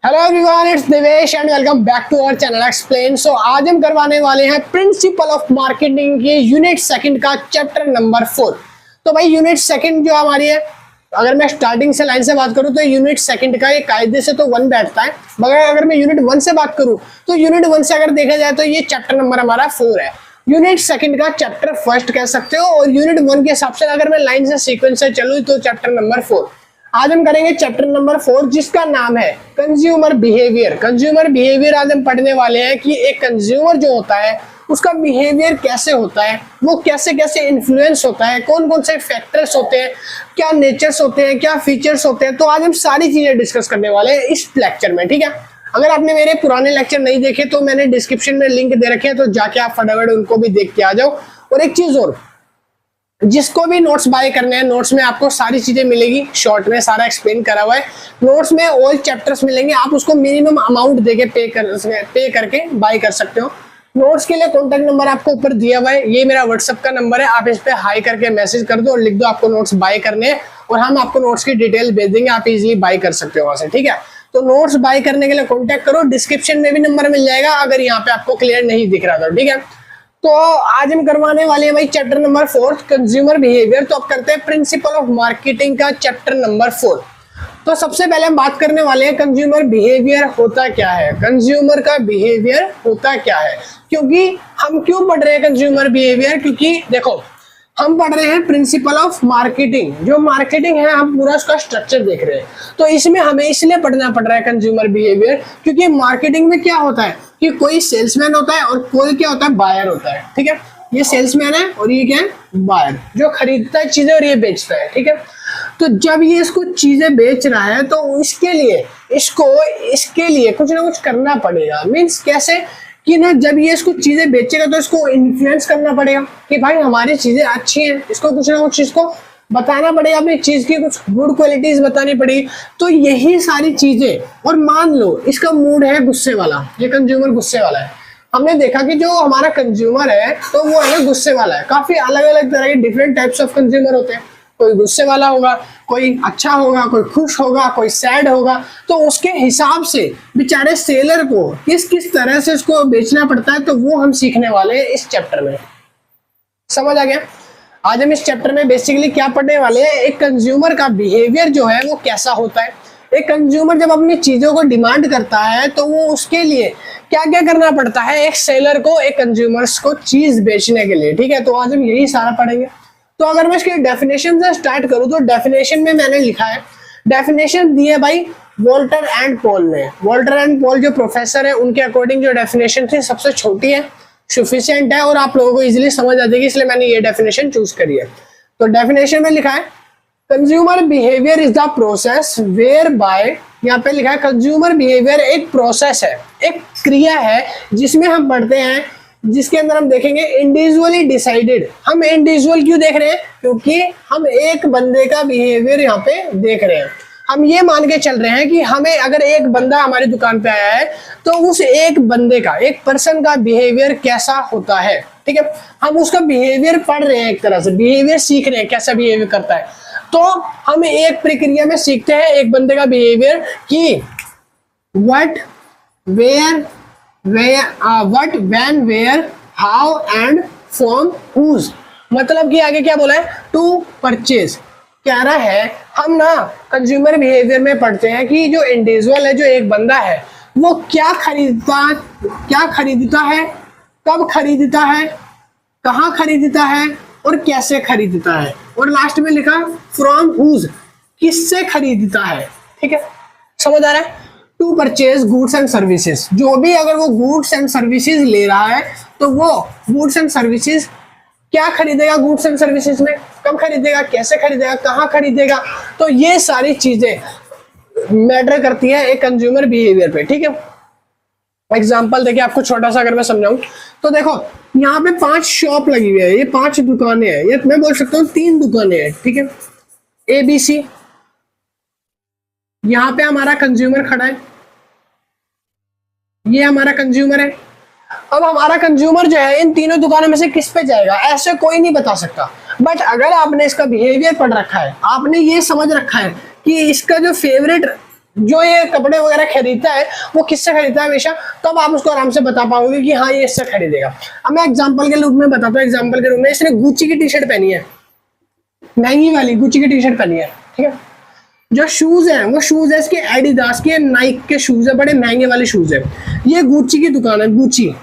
Hello everyone, it's Divesh and welcome back to our channel explain. So आज हम करवाने वाले हैं प्रिंसिपल ऑफ मार्केटिंग के यूनिट सेकंड का चैप्टर नंबर 4। तो भाई यूनिट सेकंड जो हमारी है, अगर मैं स्टार्टिंग से लाइन से बात करूं तो यूनिट सेकंड का ये कायदे से तो 1 बैठता है, मगर अगर मैं यूनिट 1 से बात करूं तो यूनिट 1 से अगर देखा जाए तो ये चैप्टर नंबर हमारा 4 है। यूनिट सेकंड का चैप्टर फर्स्ट कह सकते हो, और यूनिट 1 के हिसाब से अगर मैं लाइन से सीक्वेंस से चलूं तो चैप्टर नंबर 4। आज हम करेंगे चैप्टर नंबर 4 जिसका नाम है कंज्यूमर बिहेवियर। कंज्यूमर बिहेवियर आज हम पढ़ने वाले हैं कि एक कंज्यूमर जो होता है उसका बिहेवियर कैसे होता है, वो कैसे कैसे इन्फ्लुएंस होता है, कौन कौन से फैक्टर्स होते हैं, क्या नेचर्स होते हैं, क्या फीचर्स होते हैं। तो आज हम सारी चीजें डिस्कस करने वाले हैं इस लेक्चर में, ठीक है। अगर आपने मेरे पुराने लेक्चर नहीं देखे तो मैंने डिस्क्रिप्शन में लिंक दे रखे हैं, तो जाके आप फटाफट उनको भी देख के आ जाओ। और एक चीज और, जिसको भी नोट्स बाय करने हैं, नोट्स में आपको सारी चीजें मिलेगी, शॉर्ट में सारा एक्सप्लेन करा हुआ है। नोट्स में ऑल चैप्टर्स मिलेंगे, आप उसको मिनिमम अमाउंट देके पे करके बाय कर सकते हो। नोट्स के लिए कॉन्टेक्ट नंबर आपको ऊपर दिया हुआ है, ये मेरा व्हाट्सएप का नंबर है, आप इस पे हाई करके मैसेज कर दो और लिख दो आपको नोट्स बाय करने हैं, और हम आपको नोट्स की डिटेल भेज देंगे, आप इजिली बाय कर सकते हो वहां से, ठीक है। तो नोट्स बाय करने के लिए कॉन्टेक्ट करो, डिस्क्रिप्शन में भी नंबर मिल जाएगा अगर यहाँ पे आपको क्लियर नहीं दिख रहा था, ठीक है। तो आज हम करवाने वाले हैं भाई चैप्टर नंबर 4 कंज्यूमर बिहेवियर। तो अब करते हैं प्रिंसिपल ऑफ मार्केटिंग का चैप्टर नंबर 4। तो सबसे पहले हम बात करने वाले हैं कंज्यूमर बिहेवियर होता क्या है, कंज्यूमर का बिहेवियर होता क्या है। क्योंकि हम क्यों पढ़ रहे हैं कंज्यूमर बिहेवियर, क्योंकि देखो हम पढ़ रहे हैं प्रिंसिपल ऑफ मार्केटिंग। जो मार्केटिंग है हम पूरा उसका स्ट्रक्चर देख रहे हैं, तो इसमें हमें इसलिए पढ़ना पड़ रहा है कंज्यूमर बिहेवियर, क्योंकि मार्केटिंग में क्या होता है कि कोई सेल्समैन होता है और कोई क्या होता है, बायर होता है, ठीक है। ये सेल्समैन है और ये क्या है, बायर, जो खरीदता है चीजें और ये बेचता है, ठीक है। तो जब ये इसको चीजें बेच रहा है तो इसके लिए कुछ ना कुछ करना पड़ेगा। मीन्स कैसे कि ना, जब ये इसको चीजें बेचेगा तो इसको इन्फ्लुएंस करना पड़ेगा कि भाई हमारी चीजें अच्छी हैं, इसको कुछ ना कुछ इसको बताना पड़ेगा, अपनी चीज की कुछ गुड क्वालिटीज बतानी पड़ेगी। तो यही सारी चीजें, और मान लो इसका मूड है गुस्से वाला, ये कंज्यूमर गुस्से वाला है। हमने देखा कि जो हमारा कंज्यूमर है तो वो है गुस्से वाला है। काफी अलग अलग तरह के डिफरेंट टाइप्स ऑफ कंज्यूमर होते हैं, कोई गुस्से वाला होगा, कोई अच्छा होगा, कोई खुश होगा, कोई सैड होगा। तो उसके हिसाब से बेचारे सेलर को किस किस तरह से इसको बेचना पड़ता है, तो वो हम सीखने वाले हैं इस चैप्टर में। समझ आ गया? आज हम इस चैप्टर में बेसिकली क्या पढ़ने वाले हैं, एक कंज्यूमर का बिहेवियर जो है वो कैसा होता है। एक कंज्यूमर जब अपनी चीजों को डिमांड करता है तो वो उसके लिए क्या क्या करना पड़ता है एक सेलर को, एक कंज्यूमर्स को चीज बेचने के लिए, ठीक है। तो आज हम यही सारा पढ़ेंगे। तो अगर मैं इसकी डेफिनेशन से स्टार्ट करूं तो डेफिनेशन में मैंने लिखा है, डेफिनेशन दी है भाई वॉल्टर एंड पॉल ने। वॉल्टर एंड पॉल जो प्रोफेसर है उनके अकॉर्डिंग जो डेफिनेशन थी सबसे छोटी है, सफिशिएंट है और आप लोगों को इजीली समझ आ जाएगी, इसलिए मैंने ये डेफिनेशन चूज करी है। तो डेफिनेशन में लिखा है consumer behaviour is the process whereby, यहाँ पे लिखा है कंज्यूमर बिहेवियर एक प्रोसेस है, एक क्रिया है जिसमें हम पढ़ते हैं, जिसके अंदर हम देखेंगे इंडिविजुअली डिसाइडेड। हम इंडिविजुअल क्यों देख रहे हैं, क्योंकि हम एक बंदे का बिहेवियर यहाँ पे देख रहे हैं। हम ये मान के चल रहे हैं कि हमें अगर एक बंदा हमारी दुकान पे आया है तो उस एक बंदे का, एक पर्सन का बिहेवियर कैसा होता है, ठीक है। हम उसका बिहेवियर पढ़ रहे हैं, एक तरह से बिहेवियर सीख रहे हैं, कैसा बिहेवियर करता है। तो हम एक प्रक्रिया में सीखते हैं एक बंदे का बिहेवियर कि what, where, what, when, where, how and from whose. मतलब कि आगे क्या बोला है, टू परचेज। कह रहा है हम ना कंज्यूमर बिहेवियर में पढ़ते हैं कि जो इंडिविजुअल है, जो एक बंदा है, वो क्या खरीदता है, कब खरीदता है, कहाँ खरीदता है और कैसे खरीदता है। और लास्ट में लिखा फ्रॉम हुज, किससे खरीदता है, ठीक है। समझ आ रहा है? To purchase goods and services, जो भी अगर वो गुड्स एंड सर्विसेज ले रहा है तो वो गुड्स एंड सर्विसेज क्या खरीदेगा, गुड्स एंड सर्विसेज में कब खरीदेगा, कैसे खरीदेगा, कहाँ खरीदेगा। तो ये सारी चीजें मैटर करती है एक कंज्यूमर बिहेवियर पे, ठीक है। एग्जांपल देखिए आपको छोटा सा अगर मैं समझाऊं तो देखो यहाँ पे 5 शॉप लगी हुई है, ये 5 दुकानें हैं, ये मैं बोल सकता हूँ 3 दुकानें हैं, ठीक है, ABC। यहाँ पे हमारा कंज्यूमर खड़ा है, ये हमारा कंज्यूमर है। अब हमारा कंज्यूमर जो है इन तीनों दुकानों में से किस पे जाएगा, ऐसे कोई नहीं बता सकता। बट अगर आपने इसका बिहेवियर पढ़ रखा है, आपने ये समझ रखा है कि इसका जो फेवरेट जो ये कपड़े वगैरह खरीदता है वो किससे खरीदता है हमेशा, तब आप उसको आराम से बता पाओगे कि हाँ ये इससे खरीदेगा। अब मैं एग्जांपल के रूप में बताता हूँ, एग्जांपल के रूप में इसने गुच्ची की टी शर्ट पहनी है, महंगी वाली गुच्ची की टी शर्ट पहनी है, ठीक है। जो शूज है वो शूज है इसके एडिडास के, नाइक के शूज है, बड़े महंगे वाले शूज है। ये गुच्ची की दुकान है, गुच्ची,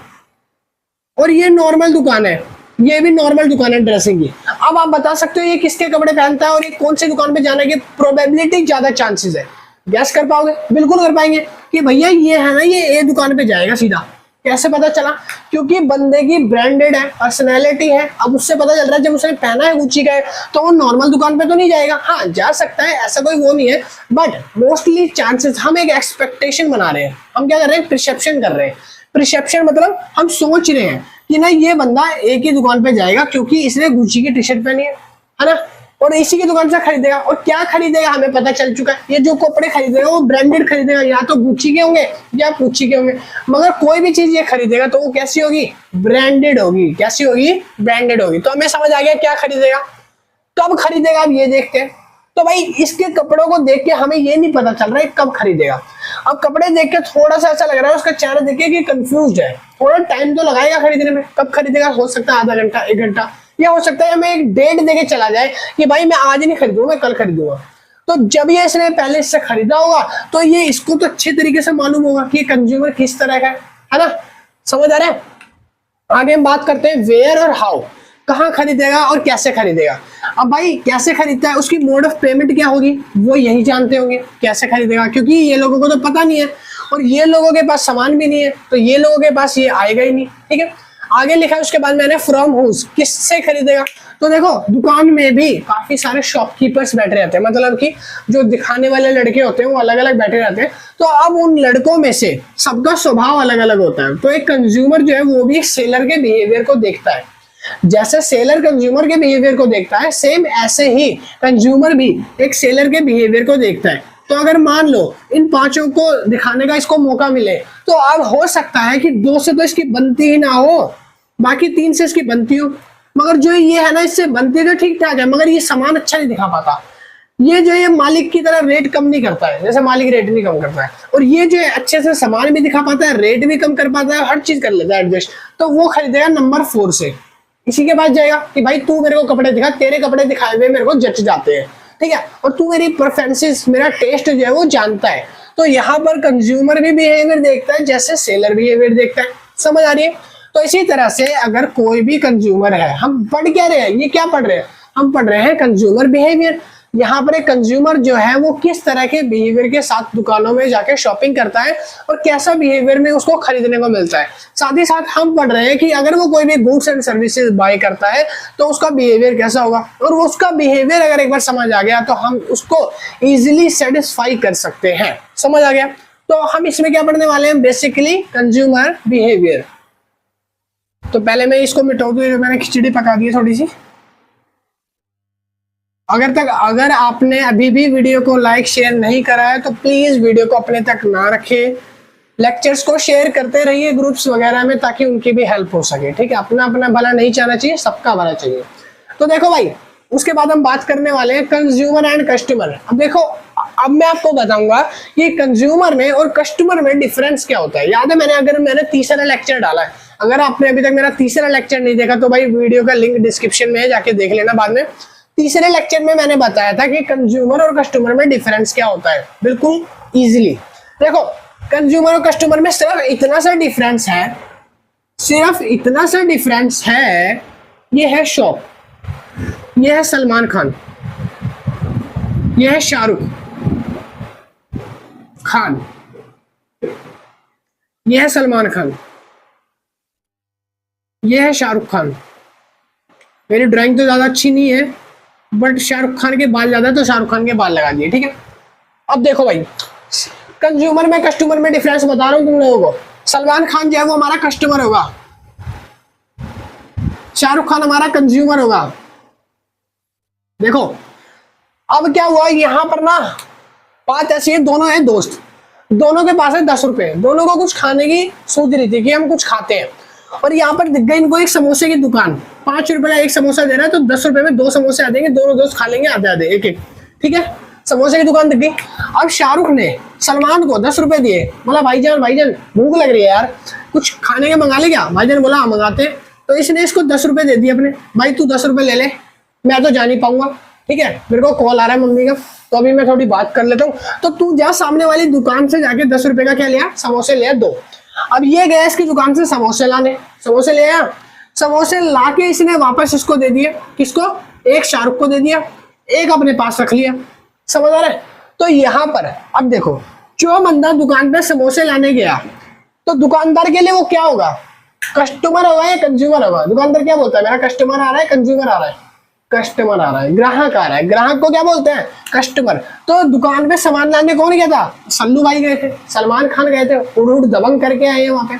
और ये नॉर्मल दुकान है, ये भी नॉर्मल दुकान है ड्रेसिंग की। अब आप बता सकते हो ये किसके कपड़े पहनता है और ये कौन सी दुकान पे जाने की प्रोबेबिलिटी ज्यादा चांसेस है, गैस कर पाओगे? बिल्कुल कर पाएंगे कि भैया ये है ना, ये ए दुकान पे जाएगा सीधा। कैसे पता चला? क्योंकि बंदे की ब्रांडेड है, पर्सनैलिटी है। अब उससे पता चल रहा है जब उसने पहना है गुच्ची का है तो वो नॉर्मल दुकान पे तो नहीं जाएगा। हाँ जा सकता है, ऐसा कोई वो नहीं है, बट मोस्टली चांसेस, हम एक एक्सपेक्टेशन बना रहे हैं, हम क्या कर रहे हैं, प्रिसेप्शन कर रहे हैं। प्रिसेप्शन मतलब हम सोच रहे हैं कि ना ये बंदा एक ही दुकान पे जाएगा क्योंकि इसने गुच्ची की टी शर्ट पहनी है ना, और इसी की दुकान से खरीदेगा। और क्या खरीदेगा हमें पता चल चुका है, ये जो कपड़े खरीदेगा वो ब्रांडेड खरीदेगा, या तो गुच्ची के होंगे या गुच्ची के होंगे, मगर कोई भी चीज ये खरीदेगा तो वो कैसी होगी, ब्रांडेड होगी। कैसी होगी, ब्रांडेड होगी। तो हमें समझ आ गया क्या खरीदेगा, कब खरीदेगा, अब ये देखते हैं। तो भाई इसके कपड़ों को देख के हमें ये नहीं पता चल रहा है कब खरीदेगा। अब कपड़े देख के थोड़ा सा ऐसा लग रहा है, उसका चेहरा देख के कि कंफ्यूज है, थोड़ा टाइम तो लगाएगा खरीदने में। कब खरीदेगा, हो सकता है आधा घंटा, 1 घंटा, या हो सकता है हमें एक डेट देके चला जाए कि भाई मैं आज नहीं खरीदूंगा, मैं कल खरीदूंगा। तो जब ये इसने पहले इससे खरीदा होगा तो ये इसको तो अच्छे तरीके से मालूम होगा कि कंज्यूमर किस तरह का है ना। समझ आ रहा है? आगे हम बात करते हैं वेयर और हाउ, कहाँ खरीदेगा और कैसे खरीदेगा। अब भाई कैसे खरीदता है, उसकी मोड ऑफ पेमेंट क्या होगी वो यही जानते होंगे, कैसे खरीदेगा, क्योंकि ये लोगों को तो पता नहीं है और ये लोगों के पास सामान भी नहीं है, तो ये लोगों के पास ये आएगा ही नहीं। ठीक है, आगे लिखा है उसके बाद मैंने फ्रॉम हुज, किससे खरीदेगा। तो देखो दुकान में भी काफी सारे शॉपकीपर्स बैठे रहते हैं, मतलब कि जो दिखाने वाले लड़के होते हैं वो अलग अलग बैठे रहते हैं। तो अब उन लड़कों में से सबका स्वभाव अलग अलग होता है। तो एक कंज्यूमर जो है वो भी सेलर के बिहेवियर को देखता है, जैसे सेलर कंज्यूमर के बिहेवियर को देखता है सेम ऐसे ही कंज्यूमर भी एक सेलर के बिहेवियर को देखता है। तो अगर मान लो इन 5 को दिखाने का इसको मौका मिले तो अब हो सकता है कि 2 से तो इसकी बनती ही ना हो, बाकी 3 से इसकी बनती हो। मगर जो ये है ना इससे बनती तो ठीक ठाक है, मगर ये सामान अच्छा नहीं दिखा पाता। ये जो है मालिक की तरह रेट कम नहीं करता है, जैसे मालिक रेट नहीं कम करता है, और ये जो है अच्छे से सामान भी दिखा पाता है, रेट भी कम कर पाता है, हर चीज कर लेता है एडजस्ट। तो वो खरीदेगा नंबर 4 से, इसी के पास जाएगा कि भाई तू मेरे को कपड़े दिखा, तेरे कपड़े दिखाए हुए मेरे को जच जाते हैं, ठीक है, और तू मेरी प्रेफरेंसेस, मेरा टेस्ट जो है वो जानता है। तो यहाँ पर कंज्यूमर भी बिहेवियर देखता है जैसे सेलर बिहेवियर देखता है। समझ आ रही है? तो इसी तरह से अगर कोई भी कंज्यूमर है, हम पढ़ क्या रहे हैं, ये क्या पढ़ रहे हैं, हम पढ़ रहे हैं कंज्यूमर बिहेवियर। यहाँ पर एक कंज्यूमर जो है वो किस तरह के बिहेवियर के साथ दुकानों में जाके शॉपिंग करता है और कैसा बिहेवियर में उसको खरीदने को मिलता है। साथ ही साथ हम पढ़ रहे हैं कि अगर वो कोई भी गुड्स एंड सर्विसेज बाय करता है तो उसका बिहेवियर कैसा होगा, और वो उसका बिहेवियर अगर एक बार समझ आ गया तो हम उसको इजिली सेटिस्फाई कर सकते हैं। समझ आ गया? तो हम इसमें क्या पढ़ने वाले हैं, बेसिकली कंज्यूमर बिहेवियर। तो पहले मैं इसको मिटाऊ दूं, मैंने खिचड़ी पका दी है थोड़ी सी। अगर आपने अभी भी वीडियो को लाइक शेयर नहीं करा है तो प्लीज वीडियो को अपने तक ना रखें, लेक्चर्स को शेयर करते रहिए ग्रुप्स वगैरह में ताकि उनकी भी हेल्प हो सके। ठीक है, अपना अपना भला नहीं चाहना चाहिए, सबका भला चाहिए। तो देखो भाई, उसके बाद हम बात करने वाले हैं कंज्यूमर एंड कस्टमर। अब देखो, अब मैं आपको बताऊंगा कि कंज्यूमर में और कस्टमर में डिफरेंस क्या होता है। याद है मैंने तीसरा लेक्चर डाला है, अगर आपने अभी तक मेरा तीसरा लेक्चर नहीं देखा तो भाई वीडियो का लिंक डिस्क्रिप्शन में है, जाके देख लेना बाद में। तीसरे लेक्चर में मैंने बताया था कि कंज्यूमर और कस्टमर में डिफरेंस क्या होता है, बिल्कुल इजीली। देखो कंज्यूमर और कस्टमर में सिर्फ इतना सा डिफरेंस है, सिर्फ इतना सा डिफरेंस है। ये है शॉप, ये है सलमान खान, ये है शाहरुख खान, ये है सलमान खान, ये है शाहरुख खान। मेरी ड्राइंग तो ज्यादा अच्छी नहीं है बट शाहरुख खान के बाल ज्यादा है तो शाहरुख खान के बाल लगा दिए। ठीक है, अब देखो भाई, कंज्यूमर में कस्टमर में डिफरेंस बता रहा हूं तुम लोगों को। सलमान खान जो है वो हमारा कस्टमर होगा, शाहरुख खान हमारा कंज्यूमर होगा। देखो अब क्या हुआ, यहां पर ना बात ऐसी है, दोनों है दोस्त, दोनों के पास है 10 रुपए, दोनों को कुछ खाने की सोच रही थी कि हम कुछ खाते हैं, और यहाँ पर दिख गई इनको एक समोसे की दुकान, 5 रुपए का एक समोसा दे रहा है, तो 10 रुपए में 2 समोसे आ जाएंगे, दोनों दोस्त खा लेंगे आधे आधे एक एक। ठीक है, समोसे की दुकान दिख गई। अब शाहरुख ने सलमान को 10 रुपए दिए, बोला भाईजान भाईजान भूख लग रही है यार, कुछ खाने का मंगा ले क्या? भाईजान बोला हाँ मंगाते। तो इसने इसको 10 रुपए दे दिए अपने, भाई तू 10 रुपए ले ले, मैं तो जा नहीं पाऊंगा, ठीक है, मेरे को कॉल आ रहा है मम्मी का, तो अभी मैं थोड़ी बात कर लेता हूँ। तो तू जा सामने वाली दुकान से जाके 10 रुपए का क्या लिया, समोसे लिया 2। अब ये गया इसकी दुकान से समोसे लाने, समोसे ले आया, समोसे लाके इसने वापस इसको दे दिए, किसको? एक शाहरुख को दे दिया, एक अपने पास रख लिया। समझ आ रहा है? तो यहाँ पर अब देखो, जो बंदा दुकान पे समोसे लाने गया तो दुकानदार के लिए वो क्या होगा, कस्टमर होगा या कंज्यूमर होगा? दुकानदार क्या बोलता है, मेरा कस्टमर आ रहा है, कंज्यूमर आ रहा है, कस्टमर आ रहा है, ग्राहक आ रहा है, ग्राहक को क्या बोलते हैं, कस्टमर। तो दुकान पे सामान लाने कौन गया था? सल्लू भाई गए थे, सलमान खान गए थे, उड़ उड़ दबंग करके आए हैं वहां पे।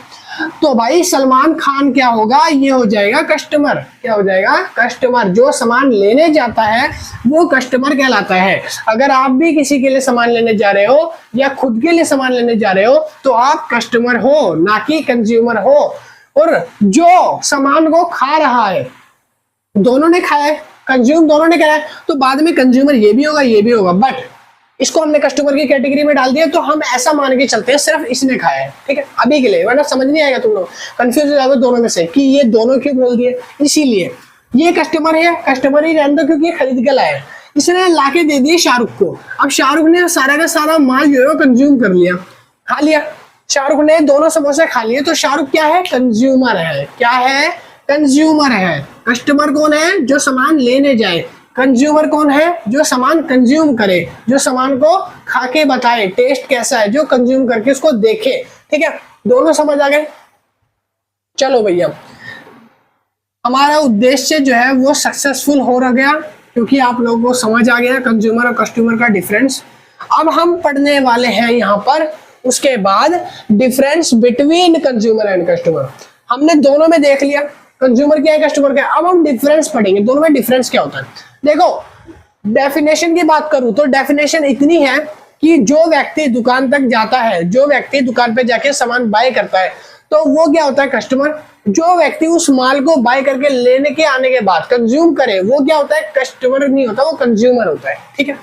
तो भाई सलमान खान क्या होगा, ये हो जाएगा कस्टमर। क्या हो जाएगा? कस्टमर। जो सामान लेने जाता है वो कस्टमर कहलाता है। अगर आप भी किसी के लिए सामान लेने जा रहे हो या खुद के लिए सामान लेने जा रहे हो तो आप कस्टमर हो, ना कि कंज्यूमर हो। और जो सामान को खा रहा है, दोनों ने खाया है, कंज्यूम दोनों ने करा है, तो बाद में कंज्यूमर ये भी होगा ये भी होगा, बट इसको हमने कस्टमर की कैटेगरी में डाल दिया, तो हम ऐसा मान के चलते हैं सिर्फ इसने खाया है, ठीक है, अभी के लिए, वरना समझ नहीं आएगा तुम लोग, कंफ्यूज हो जाओगे दोनों में से कि ये दोनों क्यों बोल दिए। इसीलिए ये कस्टमर है, कस्टमर ही रहने दो क्योंकि ये खरीद के लाया है, इसने लाके दे दिए शाहरुख को। अब शाहरुख ने सारा का सारा माल जो है कंज्यूम कर लिया, खा लिया, शाहरुख ने दोनों समोसे खा लिए, तो शाहरुख क्या है? कंज्यूमर है। क्या है? कंज्यूमर है। कस्टमर कौन है? जो सामान लेने जाए। कंज्यूमर कौन है? जो सामान कंज्यूम करे, जो सामान को खा के बताए टेस्ट कैसा है, जो कंज्यूम करके उसको देखे, ठीक है। दोनों समझ आ गए? चलो भैया, हमारा उद्देश्य जो है वो सक्सेसफुल हो रह गया, क्योंकि आप लोगों को समझ आ गया कंज्यूमर और कस्टमर का डिफरेंस। अब हम पढ़ने वाले हैं यहाँ पर उसके बाद difference between consumer and customer. हमने दोनों में देख लिया कंज्यूमर क्या है, कस्टमर क्या है। अब हम डिफरेंस पढ़ेंगे, दोनों में डिफरेंस क्या होता है। देखो, डेफिनेशन की बात करूं तो डेफिनेशन इतनी है कि जो व्यक्ति दुकान तक जाता है, जो व्यक्ति दुकान पे जाके सामान बाय करता है, तो वो क्या होता है? कस्टमर। जो व्यक्ति उस माल को बाय करके लेने के आने के बाद कंज्यूम करे, वो क्या होता है? कस्टमर नहीं होता, वो कंज्यूमर होता है, ठीक है।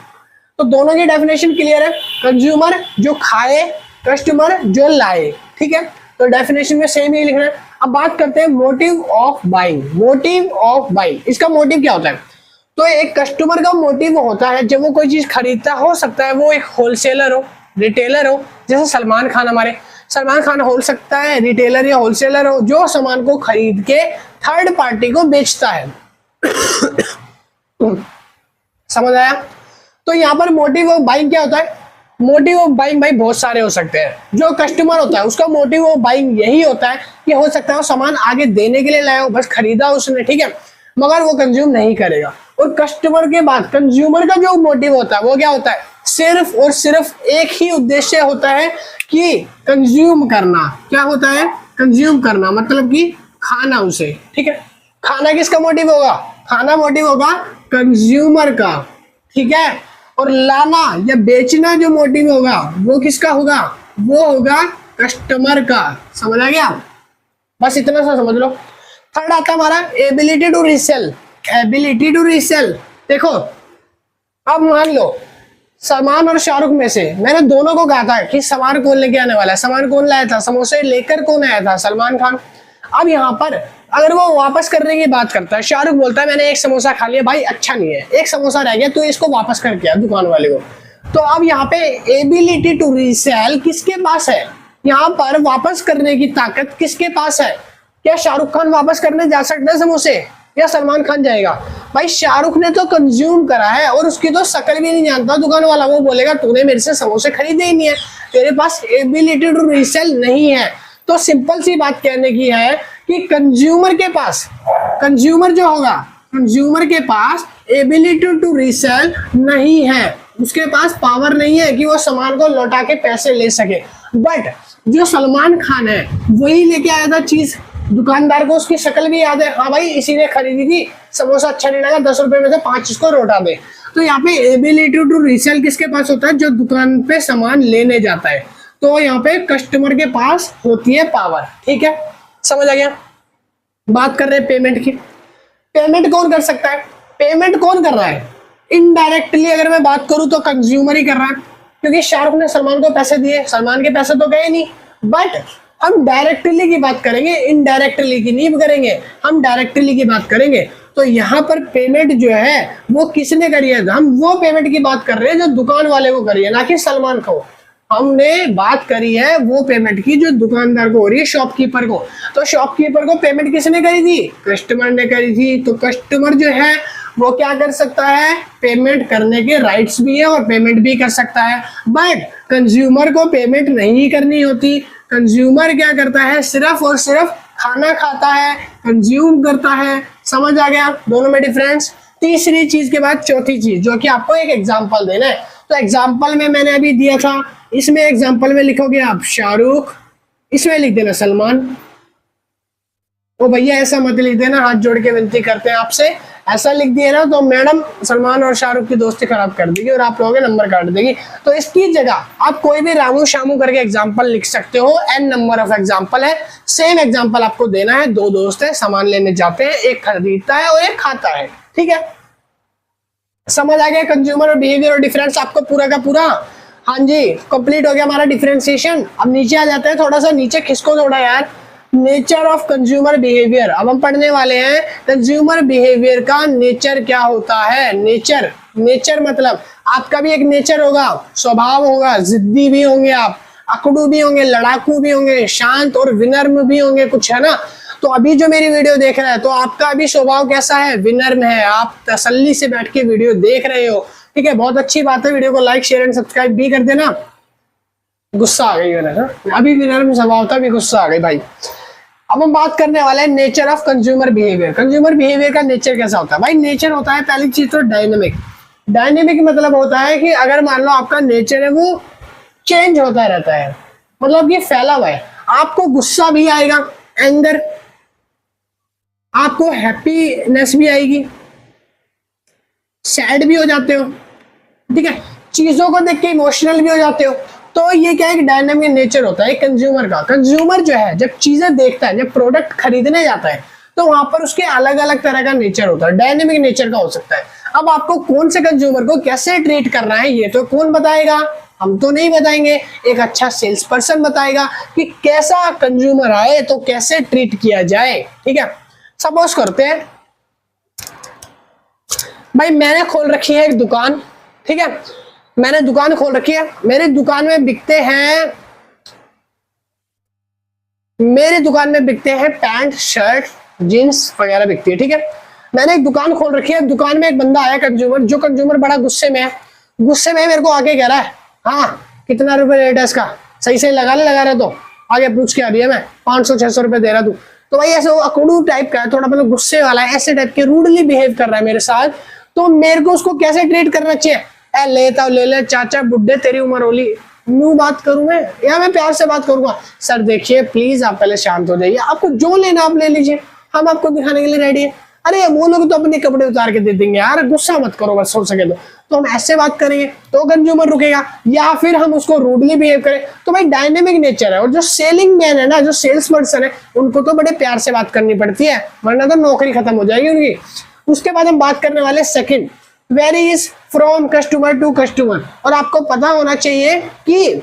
तो दोनों की डेफिनेशन क्लियर है, कंज्यूमर जो खाए, कस्टमर जो लाए, ठीक है। तो डेफिनेशन में सेम ही लिखना है। अब बात करते हैं motive of buying. Motive of buying, इसका मोटिव क्या होता है? तो एक कस्टमर का मोटिव होता है जब वो कोई चीज खरीदता, हो सकता है वो एक होलसेलर हो, रिटेलर हो, जैसे सलमान खान, हमारे सलमान खान हो सकता है रिटेलर या होलसेलर हो, जो सामान को खरीद के थर्ड पार्टी को बेचता है। समझ आया? तो यहाँ पर मोटिव ऑफ बाइंग क्या होता है? मोटिव ऑफ बाइंग भाई बहुत सारे हो सकते हैं। जो कस्टमर होता है उसका मोटिव ऑफ बाइंग यही होता है कि हो सकता है वो सामान आगे देने के लिए लाया हो, बस खरीदा उसने, ठीक है, मगर वो कंज्यूम नहीं करेगा। और कस्टमर के बाद कंज्यूमर का जो मोटिव होता है वो क्या होता है? सिर्फ और सिर्फ एक ही उद्देश्य होता है कि कंज्यूम करना। क्या होता है? कंज्यूम करना, मतलब कि खाना उसे, ठीक है। खाना किसका मोटिव होगा? खाना मोटिव होगा कंज्यूमर का, ठीक है। और लाना या बेचना जो मोटिव होगा वो किसका होगा? वो होगा कस्टमर का। समझ आ गया? बस इतना सा समझ लो। थर्ड आता हमारा ability to resell. Ability to resell, देखो अब मान लो सलमान और शाहरुख में से मैंने दोनों को कहा था कि सामान कौन लेके आने वाला है। सामान कौन लाया था? समोसे लेकर कौन आया था? सलमान खान। अब यहाँ पर अगर वो वापस करने की बात करता है, शाहरुख बोलता है मैंने एक समोसा खा लिया, भाई अच्छा नहीं है, एक समोसा रह गया, तो इसको वापस करके आ दुकान वाले को। तो अब यहाँ पे एबिलिटी टू रीसेल किसके पास है? यहाँ पर वापस करने की ताकत किसके पास है? क्या शाहरुख खान वापस करने जा सकते हैं समोसे, या सलमान खान जाएगा? भाई शाहरुख ने तो कंज्यूम करा है और उसकी तो शक्ल भी नहीं जानता दुकान वाला, वो बोलेगा तूने मेरे से समोसे खरीदे ही नहीं है, तेरे पास एबिलिटी टू रीसेल नहीं है। तो सिंपल सी बात कहने की है कि कंज्यूमर के पास, कंज्यूमर जो होगा, कंज्यूमर के पास एबिलिटी टू रीसेल नहीं है, उसके पास पावर नहीं है कि वो सामान को लौटा के पैसे ले सके। बट जो सलमान खान है वही लेके आया था चीज, दुकानदार को उसकी शक्ल भी याद है, हाँ भाई इसी ने खरीदी थी, समोसा अच्छा नहीं लगा, 10 रुपए में से 5 इसको लौटा दे। तो यहाँ पे एबिलिटी टू रीसेल किसके पास होता है? जो दुकान पे सामान लेने जाता है। तो यहाँ पे कस्टमर के पास होती है पावर, ठीक है, समझ आ गया? बात कर रहे हैं पेमेंट की। पेमेंट कौन कर सकता है? पेमेंट कौन कर रहा है? इनडायरेक्टली अगर मैं बात करूं तो कंज्यूमर ही कर रहा है, क्योंकि शाहरुख ने सलमान को पैसे दिए, सलमान के पैसे तो गए नहीं। बट हम डायरेक्टली की बात करेंगे, इनडायरेक्टली की नहीं करेंगे, हम डायरेक्टली की बात करेंगे। तो यहाँ पर पेमेंट जो है वो किसने करी है, हम वो पेमेंट की बात कर रहे हैं जो दुकान वाले को करी है, ना कि सलमान को। हमने बात करी है वो पेमेंट की जो दुकानदार को हो रही है, शॉपकीपर को। तो शॉपकीपर को पेमेंट किसने करी थी, कस्टमर ने करी थी। तो कस्टमर जो है वो क्या कर सकता है, पेमेंट करने के राइट्स भी है और पेमेंट भी कर सकता है। बट कंज्यूमर को पेमेंट नहीं करनी होती। कंज्यूमर क्या करता है, सिर्फ और सिर्फ खाना खाता है, कंज्यूम करता है। समझ आ गया दोनों में डिफरेंस। तीसरी चीज के बाद चौथी चीज जो कि आपको एक एग्जांपल देना है। तो एग्जांपल में मैंने अभी दिया था, इसमें एग्जांपल में लिखोगे आप शाहरुख, इसमें लिख देना सलमान। ओ भैया ऐसा मत लिख देना, हाथ जोड़ के विनती करते हैं आपसे। ऐसा लिख दिया ना तो मैडम सलमान और शाहरुख की दोस्ती खराब कर देगी और आप लोगों के नंबर काट देगी। तो इसकी जगह आप कोई भी रामू शामू करके एग्जांपल लिख सकते हो। n नंबर ऑफ एग्जांपल है, सेम एग्जांपल आपको देना है। दो दोस्त है, सामान लेने जाते हैं, एक खरीदता है और एक खाता है, ठीक है। समझ आ गया कंज्यूमर और बिहेवियर और डिफरेंस आपको पूरा का पूरा। हाँ जी, कंप्लीट हो गया हमारा डिफरेंशिएशन। अब नीचे आ जाते हैं, थोड़ा सा नीचे खिसको थोड़ा यार। नेचर ऑफ कंज्यूमर बिहेवियर अब हम पढ़ने वाले हैं। कंज्यूमर बिहेवियर का नेचर क्या होता है। नेचर मतलब आपका भी एक नेचर होगा, स्वभाव होगा, जिद्दी भी होंगे आप, अकड़ू भी होंगे, लड़ाकू भी होंगे, शांत और विनम्र भी होंगे, कुछ है ना। तो अभी जो मेरी वीडियो देख रहा है तो आपका अभी स्वभाव कैसा है, विनम्र है, आप तसल्ली से बैठ के वीडियो देख रहे हो, ठीक है, बहुत अच्छी बात है। वीडियो को लाइक शेयर एंड सब्सक्राइब भी कर देना। गुस्सा आ गई ना, अभी विनम्र स्वभाव था, अभी गुस्सा आ गई भाई। अब हम बात करने वाले हैं nature of consumer behaviour. Consumer behaviour का नेचर कैसा होता है भाई। नेचर होता है पहली चीज तो डायनेमिक। डायनेमिक मतलब होता है कि अगर मान लो आपका नेचर है वो चेंज होता रहता है, मतलब ये फैला हुआ है। आपको गुस्सा भी आएगा, एंगर, आपको हैप्पीनेस भी आएगी, सैड भी हो जाते हो, ठीक है, चीजों को देख के इमोशनल भी हो जाते हो। तो ये क्या है, डायनामिक नेचर होता है कंज्यूमर का। कंज्यूमर जो है जब चीजें देखता है, जब प्रोडक्ट खरीदने जाता है तो वहां पर उसके अलग अलग तरह का नेचर होता है, डायनेमिक नेचर का हो सकता है। अब आपको कौन से कंज्यूमर को कैसे ट्रीट करना है ये तो कौन बताएगा, हम तो नहीं बताएंगे, एक अच्छा सेल्स पर्सन बताएगा कि कैसा कंज्यूमर आए तो कैसे ट्रीट किया जाए, ठीक है। सपोज करते हैं भाई मैंने खोल रखी है एक दुकान, ठीक है, मैंने दुकान खोल रखी है, मेरी दुकान में बिकते हैं पैंट शर्ट जीन्स वगैरह बिकती है, ठीक है। मैंने एक दुकान खोल रखी है, दुकान में एक बंदा आया कंज्यूमर, जो कंज्यूमर बड़ा गुस्से में है, मेरे को आके कह रहा है हाँ कितना रुपए रेट है इसका, सही सही लगा रहे तो आगे पूछ के आ रही है, मैं 500-600 रुपए दे रहा तू। तो भाई ऐसे वो अकड़ू टाइप का है, थोड़ा मतलब गुस्से वाला है, ऐसे टाइप के रूडली बिहेव कर रहा है मेरे साथ। तो मेरे को उसको कैसे ट्रीट करना चाहिए, लेता ले ले चाचा बुड्ढे तेरी उम्र होली, यूं बात करूं मैं या मैं प्यार से बात करूंगा, सर देखिए प्लीज आप पहले शांत हो जाइए, आपको जो लेना आप ले लीजिए, हम आपको दिखाने के लिए रेडी है। अरे वो लोग तो अपने कपड़े उतार के दे देंगे यार, गुस्सा मत करो बस हो सके तो हम ऐसे बात करेंगे तो कंज्यूमर रुकेगा, या फिर हम उसको रूडली बिहेव करें। तो भाई डायनेमिक नेचर है। और जो सेलिंग मैन है ना, जो सेल्स पर्सन है, उनको तो बड़े प्यार से बात करनी पड़ती है, वरना तो नौकरी खत्म हो जाएगी उनकी। उसके बाद हम बात करने वाले second, varies from customer to customer. और आपको पता होना चाहिए कि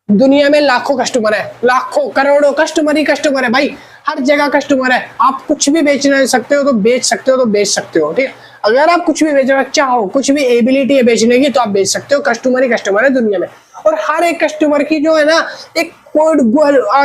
दुनिया में लाखों कस्टमर है, लाखों करोड़ों कस्टमर ही कस्टमर है भाई, हर जगह कस्टमर है। आप कुछ भी बेचना सकते हो तो बेच सकते हो, ठीक है। अगर आप कुछ भी बेचना चाहो, कुछ भी एबिलिटी है बेचने की, तो आप बेच सकते हो, कस्टमर ही कस्टमर है दुनिया में। और हर एक कस्टमर की जो है ना एक कोड,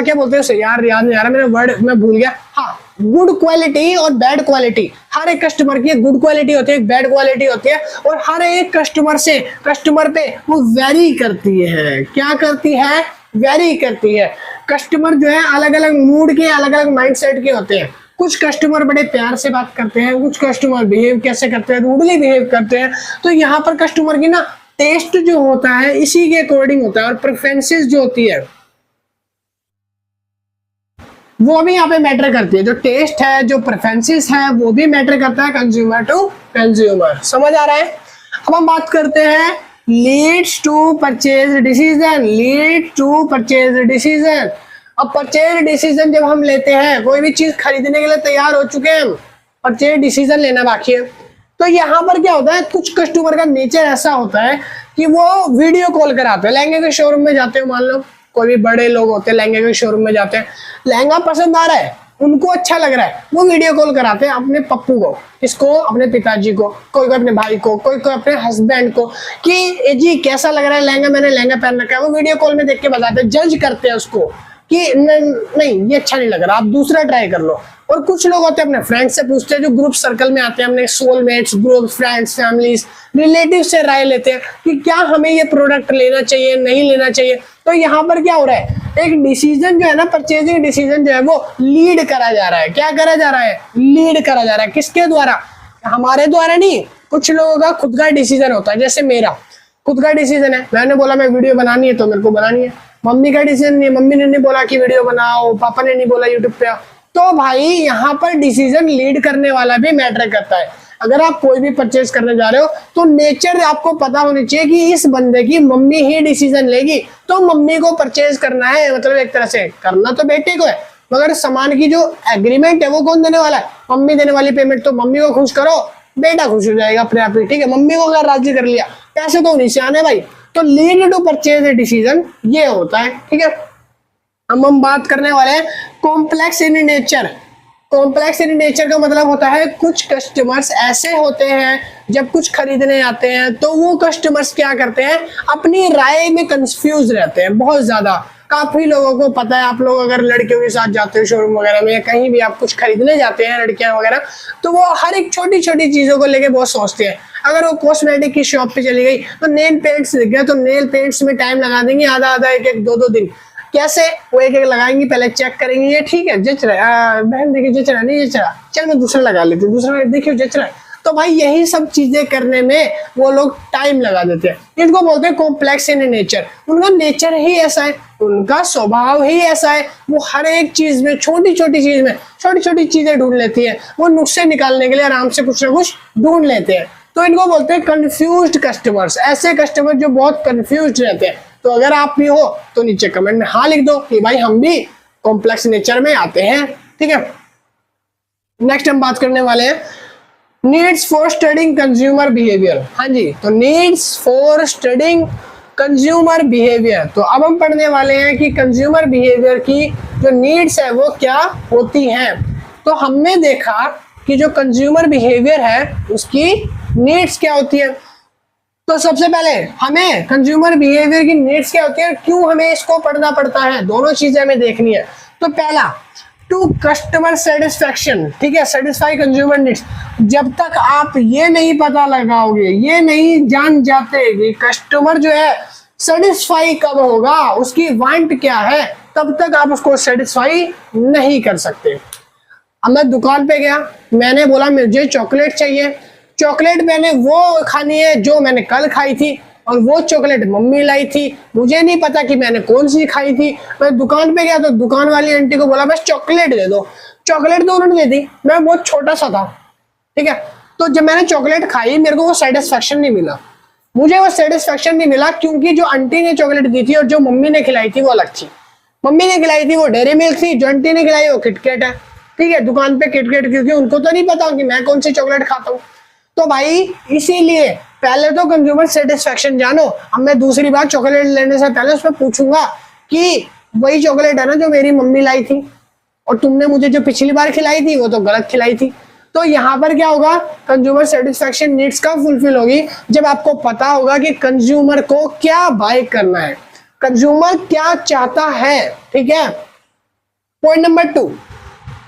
क्या बोलते हैं यार, याद नहीं आ रहा, मेरा वर्ड मैं भूल गया, हाँ, गुड क्वालिटी और बैड क्वालिटी। हर एक कस्टमर की एक गुड क्वालिटी होती है, एक बैड क्वालिटी होती है, और हर एक कस्टमर पे वो वेरी करती है। क्या करती है, वेरी करती है। कस्टमर जो है अलग अलग मूड के, अलग अलग माइंडसेट के होते हैं। कुछ कस्टमर बड़े प्यार से बात करते हैं, कुछ कस्टमर बिहेव कैसे करते हैं, रूडली बिहेव करते हैं। तो यहाँ पर कस्टमर की ना टेस्ट जो होता है इसी के अकॉर्डिंग होता है, और प्रेफरेंसेस जो होती है वो भी यहाँ पे मैटर करती है। जो टेस्ट है, जो प्रेफरेंसेस है, वो भी मैटर करता है कंज्यूमर टू कंज्यूमर। समझ आ रहा है। अब हम बात करते हैं लीड्स टू परचेज डिसीजन। अब परचेज डिसीजन जब हम लेते हैं, कोई भी चीज खरीदने के लिए तैयार हो चुके हैं हम, परचेज डिसीजन लेना बाकी है, तो यहाँ पर क्या होता है, कुछ कस्टमर का नेचर ऐसा होता है कि वो वीडियो कॉल कराते हैं। लहंगे के शोरूम में जाते हो, मान लो कोई भी बड़े लोग होते हैं लहंगे के शोरूम में जाते हैं, लहंगा पसंद आ रहा है, उनको अच्छा लग रहा है, वो वीडियो कॉल कराते हैं अपने पप्पू को, इसको अपने पिताजी को, कोई कोई अपने भाई को, कोई कोई अपने हस्बैंड को कि जी कैसा लग रहा है लहंगा, मैंने लहंगा पहन रखा है। वो वीडियो कॉल में देख के बताते हैं, जज करते हैं उसको कि नहीं ये अच्छा नहीं लग रहा, आप दूसरा ट्राई कर लो। और कुछ लोग होते हैं अपने फ्रेंड्स से पूछते हैं, जो ग्रुप सर्कल में आते हैं, अपने soulmates, group, friends, families, relative से राय लेते हैं कि क्या हमें ये प्रोडक्ट लेना चाहिए, नहीं लेना चाहिए। तो यहाँ पर क्या हो रहा है, एक डिसीजन जो है ना, परचेजिंग डिसीजन जो है वो लीड करा जा रहा है। क्या करा जा रहा है, लीड करा जा रहा है। किसके द्वारा, हमारे द्वारा नहीं, कुछ लोगों का खुद का डिसीजन होता है। जैसे मेरा खुद का डिसीजन है, मैंने बोला मैं वीडियो बनानी है तो मेरे को बनानी है। मम्मी का डिसीजन नहीं, मम्मी ने नहीं बोला कि वीडियो बनाओ, पापा ने नहीं बोला यूट्यूब पे। तो भाई यहाँ पर डिसीजन लीड करने वाला भी मैटर करता है। अगर आप कोई भी परचेज करने जा रहे हो तो नेचर आपको पता होनी चाहिए कि इस बंदे की मम्मी ही डिसीजन लेगी, तो मम्मी को परचेज करना है। मतलब एक तरह से करना तो बेटे को है, मगर सामान की जो एग्रीमेंट है वो कौन देने वाला है, मम्मी देने वाली। पेमेंट तो मम्मी को खुश करो, बेटा खुश हो जाएगा अपने आप ही, ठीक है। मम्मी को अगर राजी कर लिया, पैसे तो नहीं से आने भाई। तो लीड टू परचेज डिसीजन ये होता है, ठीक है। हम बात करने वाले हैं complex in nature. Complex in nature का मतलब होता है कुछ कस्टमर्स ऐसे होते हैं जब कुछ खरीदने आते हैं तो वो कस्टमर्स क्या करते हैं, अपनी राय में कंफ्यूज रहते हैं बहुत ज्यादा। काफी लोगों को पता है, आप लोग अगर लड़कियों के साथ जाते हो शोरूम वगैरह में या कहीं भी आप कुछ खरीदने जाते हैं लड़कियां वगैरह, तो वो हर एक छोटी छोटी चीजों को लेके बहुत सोचते हैं। अगर वो कॉस्मेटिक की शॉप पे चली गई तो नेल पेंट्स दिख गया तो नेल पेंट्स में टाइम लगा देंगे, आधा आधा एक एक दो दिन। कैसे, वो एक एक लगाएंगी, पहले चेक करेंगे ये ठीक है जच रहा है, बहन देखिए जच रहा नहीं जच रहा, चल मैं दूसरा लगा लेती हूँ, दूसरा देखियो जच रहा है। तो भाई यही सब चीजें करने में वो लोग टाइम लगा देते हैं। इनको बोलते हैं कॉम्प्लेक्स इन नेचर। उनका नेचर ही ऐसा है, उनका स्वभाव ही ऐसा है, वो हर एक चीज में, छोटी छोटी चीज में छोटी छोटी चीजें ढूंढ लेती है। वो नुस्खे निकालने के लिए आराम से कुछ ना कुछ ढूंढ लेते हैं। तो इनको बोलते हैं कंफ्यूज्ड कस्टमर्स। ऐसे कस्टमर जो बहुत कंफ्यूज्ड रहते हैं। तो अगर आप भी हो तो नीचे कमेंट में हाँ लिख दो कि भाई हम भी कॉम्प्लेक्स नेचर में आते हैं, ठीक है। नेक्स्ट हम बात करने वाले हैं needs for studying consumer behaviour. हाँ जी, तो needs for studying consumer behaviour. तो अब हम पढ़ने वाले हैं कि कंज्यूमर बिहेवियर की जो नीड्स है वो क्या होती हैं। तो हमने देखा कि जो कंज्यूमर बिहेवियर है उसकी नीड्स क्या होती है। तो सबसे पहले हमें कंज्यूमर बिहेवियर की नीड्स क्या होती है, क्यों हमें इसको पढ़ना पड़ता है, दोनों चीजें हमें देखनी है। तो पहला, टू कस्टमर सेटिस्फैक्शन, ठीक है, सेटिस्फाई कंज्यूमर नीड्स। जब तक आप ये नहीं पता लगाओगे, ये नहीं जान जाते कि कस्टमर जो है सेटिस्फाई कब होगा, उसकी वांट क्या है, तब तक आप उसको सेटिस्फाई नहीं कर सकते। अब मैं दुकान पे गया, मैंने बोला मुझे चॉकलेट चाहिए, चॉकलेट मैंने वो खानी है जो मैंने कल खाई थी और वो चॉकलेट मम्मी लाई थी, मुझे नहीं पता कि मैंने कौन सी खाई थी। मैं दुकान पे गया तो दुकान वाली आंटी को बोला बस चॉकलेट दे दो, चॉकलेट तो उन्होंने दे दी, मैं बहुत छोटा सा था, ठीक है। तो जब मैंने चॉकलेट खाई मेरे को वो सेटिस्फेक्शन नहीं मिला, मुझे वो सेटिस्फेक्शन नहीं मिला क्योंकि जो आंटी ने चॉकलेट दी थी और जो मम्मी ने खिलाई थी वो अलग थी। मम्मी ने खिलाई थी वो डेयरी मिल्क थी, जो आंटी ने खिलाई वो किटकैट है, ठीक है। दुकान पे किटकैट, क्योंकि उनको तो नहीं पता कि मैं कौन सी चॉकलेट खाता हूँ। तो भाई इसीलिए पहले तो कंज्यूमर सेटिस्फेक्शन जानो। अब मैं दूसरी बार चॉकलेट लेने से पहले उसमें पूछूंगा कि वही चॉकलेट है ना जो मेरी मम्मी लाई थी, और तुमने मुझे जो पिछली बार खिलाई थी वो तो गलत खिलाई थी। तो यहाँ पर क्या होगा, कंज्यूमर सेटिस्फेक्शन नीड्स का फुलफिल होगी जब आपको पता होगा कि कंज्यूमर को क्या बाय करना है, कंज्यूमर क्या चाहता है, ठीक है। Point number 2,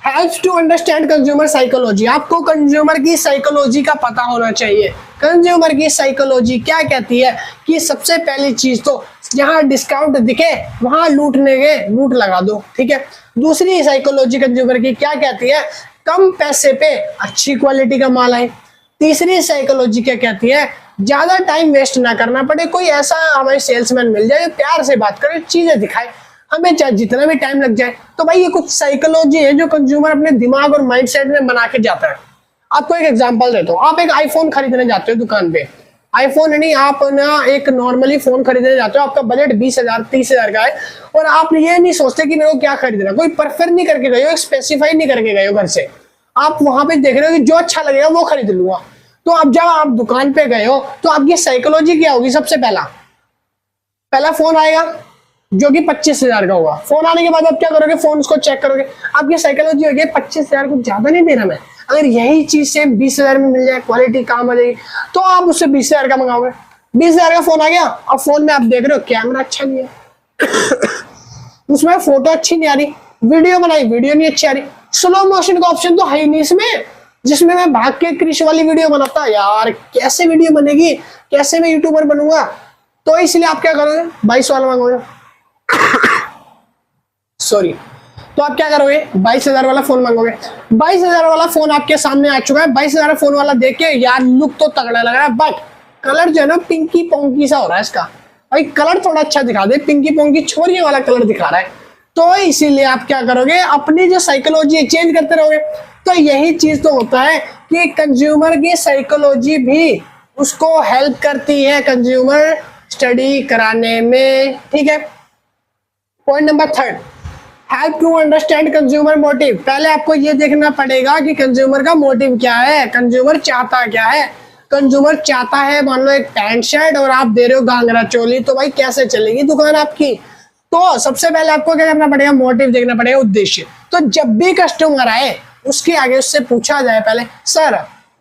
helps to understand consumer psychology. आपको कंज्यूमर की साइकोलॉजी का पता होना चाहिए। कंज्यूमर की साइकोलॉजी क्या कहती है कि सबसे पहली चीज तो जहां डिस्काउंट दिखे वहां लूटने के लूट लगा दो, ठीक है। दूसरी साइकोलॉजी कंज्यूमर की क्या कहती है, कम पैसे पे अच्छी क्वालिटी का माल आए। तीसरी साइकोलॉजी क्या कहती है, ज्यादा टाइम वेस्ट ना करना पड़े, कोई ऐसा हमें सेल्समैन मिल जाए प्यार से बात करे, चीजें दिखाए, हमें चाहे जितना भी टाइम लग जाए। तो भाई ये कुछ साइकोलॉजी है जो कंज्यूमर अपने दिमाग और माइंडसेट में बना के जाता है। आपको एक एग्जांपल देता हूँ, आप एक आईफोन खरीदने जाते हो दुकान पे, आईफोन नहीं, आप ना एक नॉर्मली फोन खरीदने जाते हो, आपका बजट 20,000 30,000 का है और आप ये नहीं सोचते कि मेरे को क्या खरीदना, कोई प्रेफर नहीं करके गए हो, स्पेसिफाई नहीं करके गए हो घर से, आप वहां पे देख रहे हो कि जो अच्छा लगेगा वो खरीद लूंगा। तो अब जब आप दुकान पे गए हो तो आपकी साइकोलॉजी क्या होगी? सबसे पहला फोन आएगा जो कि 25,000 का होगा। फोन आने के बाद आप क्या करोगे? फोन उसको चेक करोगे। आपकी साइकोलॉजी होगी 25,000 कुछ ज्यादा नहीं दे रहा मैं, अगर यही चीज सेम 20,000 में मिल जाए, क्वालिटी काम आ जाएगी, तो आप उससे 20,000 का मंगाओगे। 20,000 का फोन आ गया, अब फोन में आप देख रहे हो कैमरा अच्छा नहीं है उसमें फोटो अच्छी नहीं आ रही, वीडियो बनाई वीडियो नहीं अच्छी आ रही, स्लो मोशन का ऑप्शन तो है ही नहीं इसमें, जिसमें मैं भाग के क्रिश वाली वीडियो बनाता, यार कैसे वीडियो बनेगी, कैसे मैं यूट्यूबर बनूंगा। तो इसलिए आप क्या करोगे? 22 वाला मांगोगे सॉरी, तो आप क्या करोगे? 22,000 वाला फोन मांगोगे। 22,000 वाला फोन आपके सामने आ चुका है। 22,000 फोन वाला देख के यार लुक तो तगड़ा लग रहा है, बट कलर जो है ना पिंकी पोंकी सा हो रहा है इसका। भाई कलर थोड़ा अच्छा दिखा दे, पिंकी पोंकी छोरी वाला कलर दिखा रहा है। तो इसीलिए आप क्या करोगे? अपनी जो साइकोलॉजी चेंज करते रहोगे। तो यही चीज तो होता है कि कंज्यूमर की साइकोलॉजी भी उसको हेल्प करती है कंज्यूमर स्टडी कराने में, ठीक है। Point number 3, help to understand consumer motive. पहले आपको ये देखना पड़ेगा कि कंज्यूमर का मोटिव क्या है, कंज्यूमर चाहता क्या है। कंज्यूमर चाहता है मान लो एक पैंट शर्ट और आप दे रहे हो घाघरा चोली, तो भाई कैसे चलेगी दुकान आपकी? तो सबसे पहले आपको क्या करना पड़ेगा? मोटिव देखना पड़ेगा, उद्देश्य। तो जब भी कस्टमर आए उसके आगे उससे पूछा जाए पहले, sir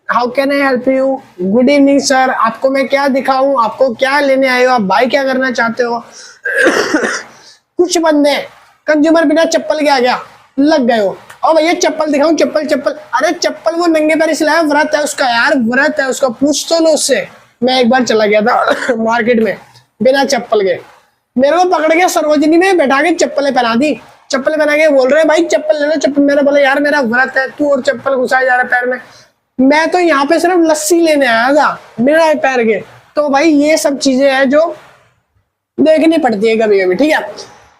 how can I help you, good evening sir, आपको मैं क्या दिखाऊं, आपको क्या लेने आए हो, आप बाय क्या करना चाहते हो कुछ बंदे कंज्यूमर बिना चप्पल के आ गया, लग गए हो, और भैया चप्पल दिखाऊं, चप्पल, अरे चप्पल वो नंगे पैर इसलिए है, व्रत है उसका यार, व्रत है उसका, पूछ तो लो उससे। मैं एक बार चला गया था मार्केट में बिना चप्पल के, मेरे को पकड़ के सरोजनी में बैठा के चप्पलें पहना दी, चप्पल पहना के बोल रहे भाई चप्पल ले लो चप्पल। मैंने बोला यार मेरा व्रत है, तू और चप्पल घुसाया जा रहा है पैर में, मैं तो यहाँ पे सिर्फ लस्सी लेने आया था बिना पैर के। तो भाई ये सब चीजें हैं जो देखनी पड़ती है कभी कभी, ठीक है।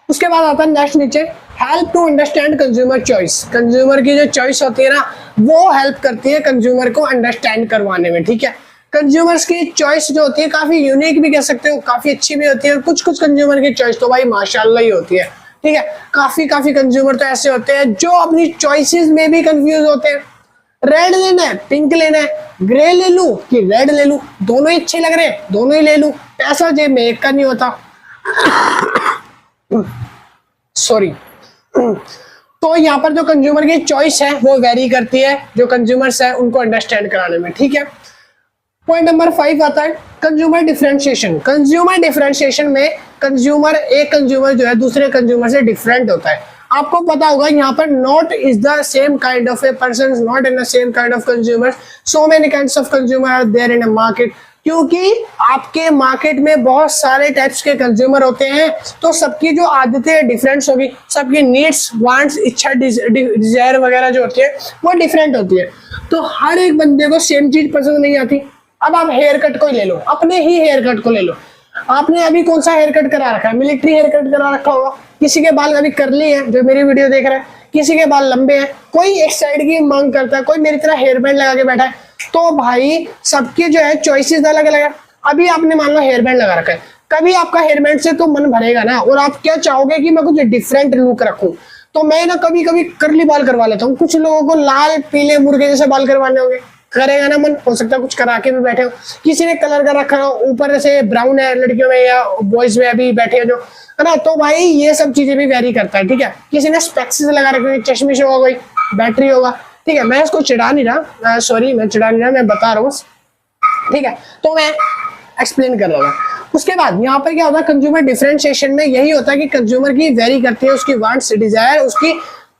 उसके बाद आता है नेक्स्ट नीचे, help to understand consumer choice. Consumer की जो चॉइस होती है ना वो हेल्प करती है कंज्यूमर को अंडरस्टैंड करवाने में, ठीक है। कंज्यूमर्स की चॉइस जो होती है काफी यूनिक भी कह सकते हो, काफी अच्छी भी होती है, और कुछ कंज्यूमर की चॉइस तो भाई माशाल्लाह ही होती है, ठीक है। काफी कंज्यूमर तो ऐसे होते हैं जो अपनी चॉइसेस में भी कंफ्यूज होते हैं, रेड लेना है, पिंक लेना है, ग्रे ले लूं कि रेड ले लूं, दोनों ही अच्छे लग रहे हैं, दोनों ही ले लूं, पैसा जेब में एक का नहीं होता सॉरी तो यहाँ पर जो कंज्यूमर की चॉइस है वो वेरी करती है जो कंज्यूमर्स है उनको अंडरस्टैंड कराने में, ठीक है। पॉइंट नंबर 5 आता है कंज्यूमर डिफरेंशिएशन। कंज्यूमर डिफरेंशिएशन में एक कंज्यूमर जो है दूसरे कंज्यूमर से डिफरेंट होता है। आपको पता होगा यहाँ पर not is the same kind of a person, not in the same kind of consumer, so many kinds of consumer are there in a market. क्योंकि आपके मार्केट में बहुत सारे टाइप्स के कंज्यूमर होते हैं, तो सबकी जो आदतें डिफरेंट होगी, सबकी नीड्स, वांट्स, इच्छा, डिजायर वगैरह जो होती है वो डिफरेंट होती है। तो हर एक बंदे को सेम चीज पसंद नहीं आती। अब आप हेयर कट को ही ले लो, अपने ही हेयर कट को ले लो, आपने अभी कौन सा हेयर कट करा रखा है? मिलिट्री हेयर कट करा रखा होगा। किसी के बाल अभी कर्ली है जो मेरी वीडियो देख रहा है, किसी के बाल लंबे हैं, कोई एक साइड की मांग करता है, कोई मेरी तरह हेयर बैंड लगा के बैठा है। तो भाई सबके जो है चॉइसेस अलग अलग है। अभी आपने मान लो हेयर बैंड लगा रखा है, कभी आपका हेयर बैंड से तो मन भरेगा ना, और आप क्या चाहोगे कि मैं कुछ डिफरेंट लुक रखूं। तो मैं ना कभी कभी कर्ली बाल करवा लेता हूँ। कुछ लोगों को लाल पीले मुर्गे जैसे बाल करवाने होंगे, करेगा ना मन, हो सकता है कुछ करा के भी बैठे हो। किसी ने कलर का रखा हो, ऊपर से ब्राउन है लड़कियों में या बॉयज में अभी बैठे हो जो है ना, तो भाई ये सब चीजें भी वेरी करता है, ठीक है। किसी ने स्पेक्स लगा रखे, चश्मिश होगा, कोई बैटरी होगा, ठीक है। मैं इसको चिढ़ा नहीं रहा, सॉरी मैं चिढ़ा नहीं रहा, मैं बता रहा हूँ, ठीक है। तो मैं एक्सप्लेन कर रहा हूँ। उसके बाद यहाँ पर क्या होता है कंज्यूमर डिफरेंशिएशन में यही होता है कि कंज्यूमर की वेरी करती है उसकी वांट्स, डिजायर, उसकी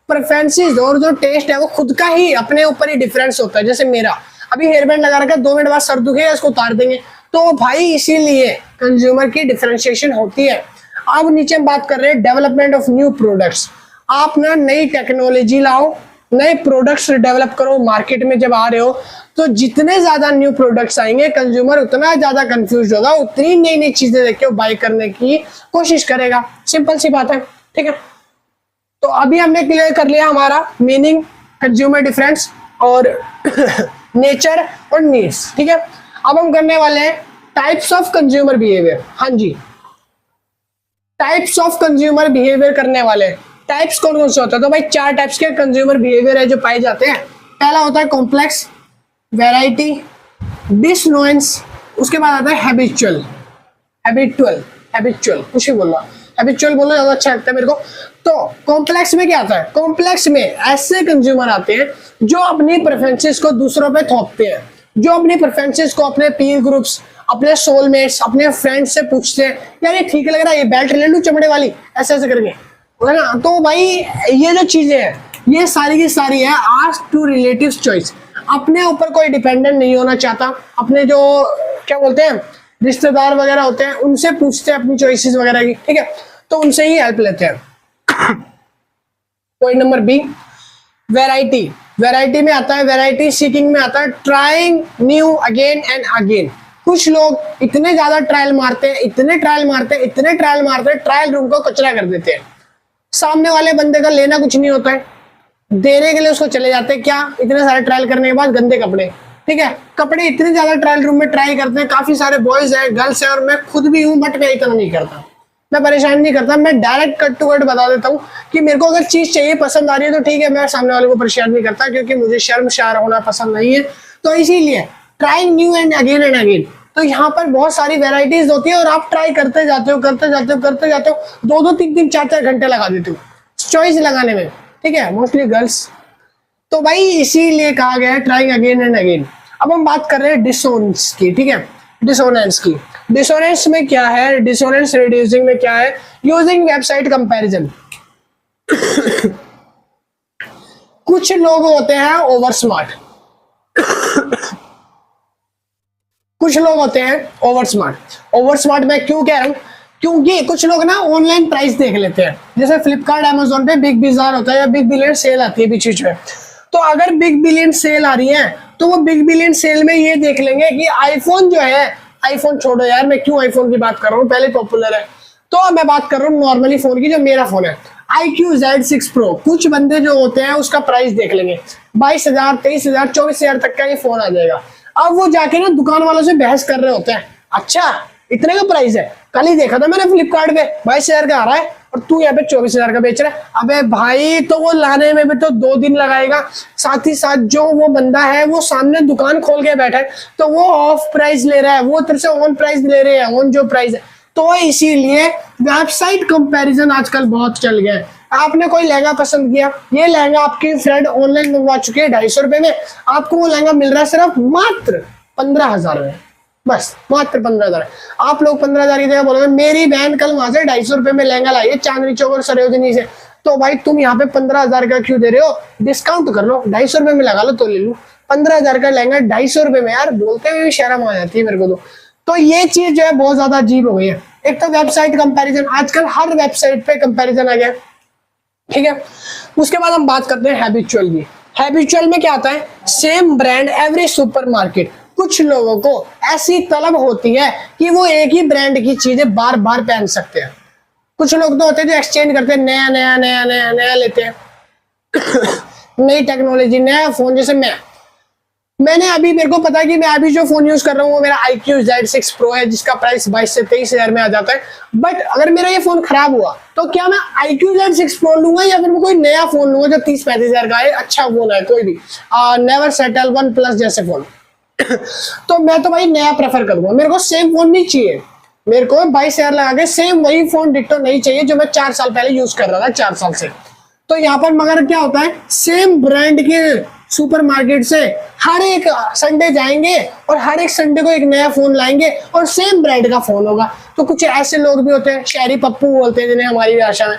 प्रेफरेंसेस, और जो टेस्ट है वो खुद का ही अपने ऊपर ही डिफरेंस होता है। जैसे मेरा अभी हेयर बैंड लगा रखा है, 2 मिनट बाद सर दुखेगा, इसको उतार देंगे। तो भाई इसीलिए कंज्यूमर की डिफरेंशिएशन होती है। अब नीचे हम बात कर रहे हैं डेवलपमेंट ऑफ न्यू प्रोडक्ट्स। आप ना नई टेक्नोलॉजी लाओ, नए प्रोडक्ट्स डेवलप करो। मार्केट में जब आ रहे हो तो जितने ज्यादा न्यू प्रोडक्ट्स आएंगे कंज्यूमर उतना ज्यादा कंफ्यूज होगा, उतनी नई नई चीजें देख के बाय करने की कोशिश करेगा। सिंपल सी बात है, ठीक है। तो अभी हमने क्लियर कर लिया हमारा मीनिंग, कंज्यूमर डिफरेंस और नेचर और नीड्स, ठीक है। अब हम करने वाले हैं टाइप्स ऑफ कंज्यूमर बिहेवियर। हाँ जी, टाइप्स ऑफ कंज्यूमर बिहेवियर करने वाले हैं। टाइप्स कौन कौन से होते हैं? तो भाई 4 टाइप्स के कंज्यूमर बिहेवियर है जो पाए जाते हैं। पहला होता है कॉम्प्लेक्स, वैरायटी, डिसनोएंस, उसके बाद आता है हैबिचुअल, हैबिचुअल हैबिचुअल कुछ ही बोल रहा, हैबिचुअल बोलो ज्यादा अच्छा लगता है मेरे को। तो कॉम्प्लेक्स में क्या आता है? कॉम्प्लेक्स में ऐसे कंज्यूमर आते हैं जो अपनी प्रेफरेंसेस को दूसरों पे थोपते हैं, जो अपनी प्रेफरेंसेस को अपने पीर ग्रुप्स, अपने सोलमेट्स, अपने फ्रेंड्स से पूछते हैं यार ये ठीक लग रहा है, ये बेल्ट ले लूं चमड़े वाली, ऐसे ऐसे करके, है ना। तो भाई ये जो चीजें हैं ये सारी की सारी है आस्क टू रिलेटिव्स चॉइस। अपने ऊपर कोई डिपेंडेंट नहीं होना चाहता, अपने जो क्या बोलते हैं रिश्तेदार वगैरह होते हैं उनसे पूछते हैं अपनी चॉइसेस वगैरह की, ठीक है, तो उनसे ही हेल्प लेते हैं। Point number B, variety. Variety में आता है, वैरायटी सीकिंग में आता है trying new again and again. कुछ लोग इतने ज्यादा ट्रायल मारते हैं, इतने ट्रायल मारते हैं, इतने ट्रायल मारते हैं, ट्रायल रूम को कचरा कर देते हैं। सामने वाले बंदे का लेना कुछ नहीं होता है, देने के लिए उसको चले जाते हैं, क्या इतने सारे ट्रायल करने के बाद गंदे कपड़े, ठीक है, कपड़े इतने ज्यादा ट्रायल रूम में ट्राई करते हैं, काफी सारे बॉयज है, गर्ल्स है, और मैं खुद भी हूँ, बट मैं इतना नहीं करता, मैं परेशान नहीं करता, मैं डायरेक्ट कट टू कट बता देता हूँ कि मेरे को अगर चीज चाहिए, पसंद आ रही है तो ठीक है, मैं सामने वाले को परेशान नहीं करता, क्योंकि मुझे शर्मशार होना पसंद नहीं है। तो इसीलिए ट्राइंग न्यू एंड अगेन। तो यहाँ पर बहुत सारी वेराइटीज होती है और आप ट्राई करते जाते हो, करते जाते हो, करते जाते हो, 2-2, 3-3, 4-4 घंटे लगा देते हो चॉइस लगाने में, ठीक है, मोस्टली गर्ल्स। तो भाई इसीलिए कहा गया है ट्राइंग अगेन एंड अगेन। अब हम बात कर रहे हैं डिसोनेंस की, ठीक है, डिसोनेंस की। डिसोनेंस में क्या है, डिसोनेंस रिड्यूसिंग में क्या है, यूजिंग वेबसाइट कंपैरिजन। कुछ लोग होते हैं ओवर स्मार्ट, कुछ लोग होते हैं ओवर स्मार्ट। ओवर स्मार्ट मैं क्यों कह रहा हूं, क्योंकि कुछ लोग ना ऑनलाइन प्राइस देख लेते हैं, जैसे फ्लिपकार्ट, अमेजोन पे बिग बाजार होता है या बिग बिलियन सेल आती है बीच बीच में। तो अगर बिग बिलियन सेल आ रही है तो वो बिग बिलियन सेल में ये देख लेंगे कि आईफोन जो है, आईफोन छोड़ो यार, मैं क्यों आईफोन की बात कर रहा हूँ, पहले पॉपुलर है, तो मैं बात कर रहा हूँ नॉर्मली फोन की, जो मेरा फोन है iQOO Z6 Pro। कुछ बंदे जो होते हैं उसका प्राइस देख लेंगे, 22,000, 23,000, 24,000 तक का ये फोन आ जाएगा। अब वो जाके ना दुकान वालों से बहस कर रहे होते हैं, अच्छा इतने का प्राइस है, कल ही देखा था मैंने फ्लिपकार्ट पे 22,000 का आ रहा है और तू यहाँ पे 24,000 का बेच रहा है। अबे भाई, तो वो लाने में भी तो 2 दिन लगाएगा, साथ ही साथ जो वो बंदा है वो सामने दुकान खोल के बैठा है, तो वो ऑफ प्राइस ले रहा है, वो तेरे से ऑन प्राइस ले रहे हैं, ऑन जो प्राइस है। तो इसीलिए वेबसाइट कंपैरिजन आजकल बहुत चल गया है। आपने कोई लहंगा पसंद किया, ये लहंगा आपकी फ्रेंड ऑनलाइन मंगवा चुके हैं 250 रुपए में, आपको वो लहंगा मिल रहा है सिर्फ मात्र 15,000 में, बस मात्र 15,000। आप लोग 15,000 की जगह बोलोगे मेरी बहन कल वहां से 250 रुपए में लहंगा लाई है चांदनी चौक और सरोजनी से, तो भाई तुम यहाँ पे 15,000 का क्यों दे रहे हो, डिस्काउंट कर लो, 250 रुपए में लगा लो तो ले लो। 15,000 का लहंगा 250 रुपए में, यार बोलते हुए भी शर्म आ जाती है मेरे को। तो ये चीज जो है बहुत ज्यादा अजीब हो गई है। एक तो वेबसाइट कंपैरिजन, आजकल हर वेबसाइट पे कंपैरिजन आ गया, ठीक है। उसके बाद हम बात करते हैं हैबिचुअल की। हैबिचुअल में क्या आता है, सेम ब्रांड एवरी सुपरमार्केट। कुछ लोगों को ऐसी तलब होती है कि वो एक ही ब्रांड की चीजें बार बार पहन सकते हैं। कुछ लोग तो होते हैं जो एक्सचेंज करते हैं, नया नया नया नया नया लेते हैं नई टेक्नोलॉजी, नया फोन। जैसे मैंने अभी, मेरे को पता है कि मैं अभी जो फोन यूज कर रहा हूँ वो मेरा iQOO Z6 Pro है, जिसका प्राइस 22 से 23,000 में आ जाता है। बट अगर मेरा ये फोन खराब हुआ तो क्या मैं iQOO Z6 Pro लूंगा या फिर मैं कोई नया फोन लूंगा जो 30-35,000 का है, अच्छा फोन है कोई भी, नेवर सेटल, वन प्लस जैसे फोन तो मैं तो भाई नया प्रेफर करूंगा। मेरे को सेम फोन नहीं चाहिए, मेरे को 22,000 लगा के सेम वही फोन डिट्टो नहीं चाहिए जो मैं 4 साल पहले यूज कर रहा था, 4 साल से। तो यहाँ पर मगर क्या होता है, सेम ब्रांड के सुपरमार्केट से हर एक संडे जाएंगे और हर एक संडे को एक नया फोन लाएंगे और सेम ब्रांड का फोन होगा। तो कुछ ऐसे लोग भी होते हैं, शहरी पप्पू बोलते हैं जिन्हें हमारी भाषा में,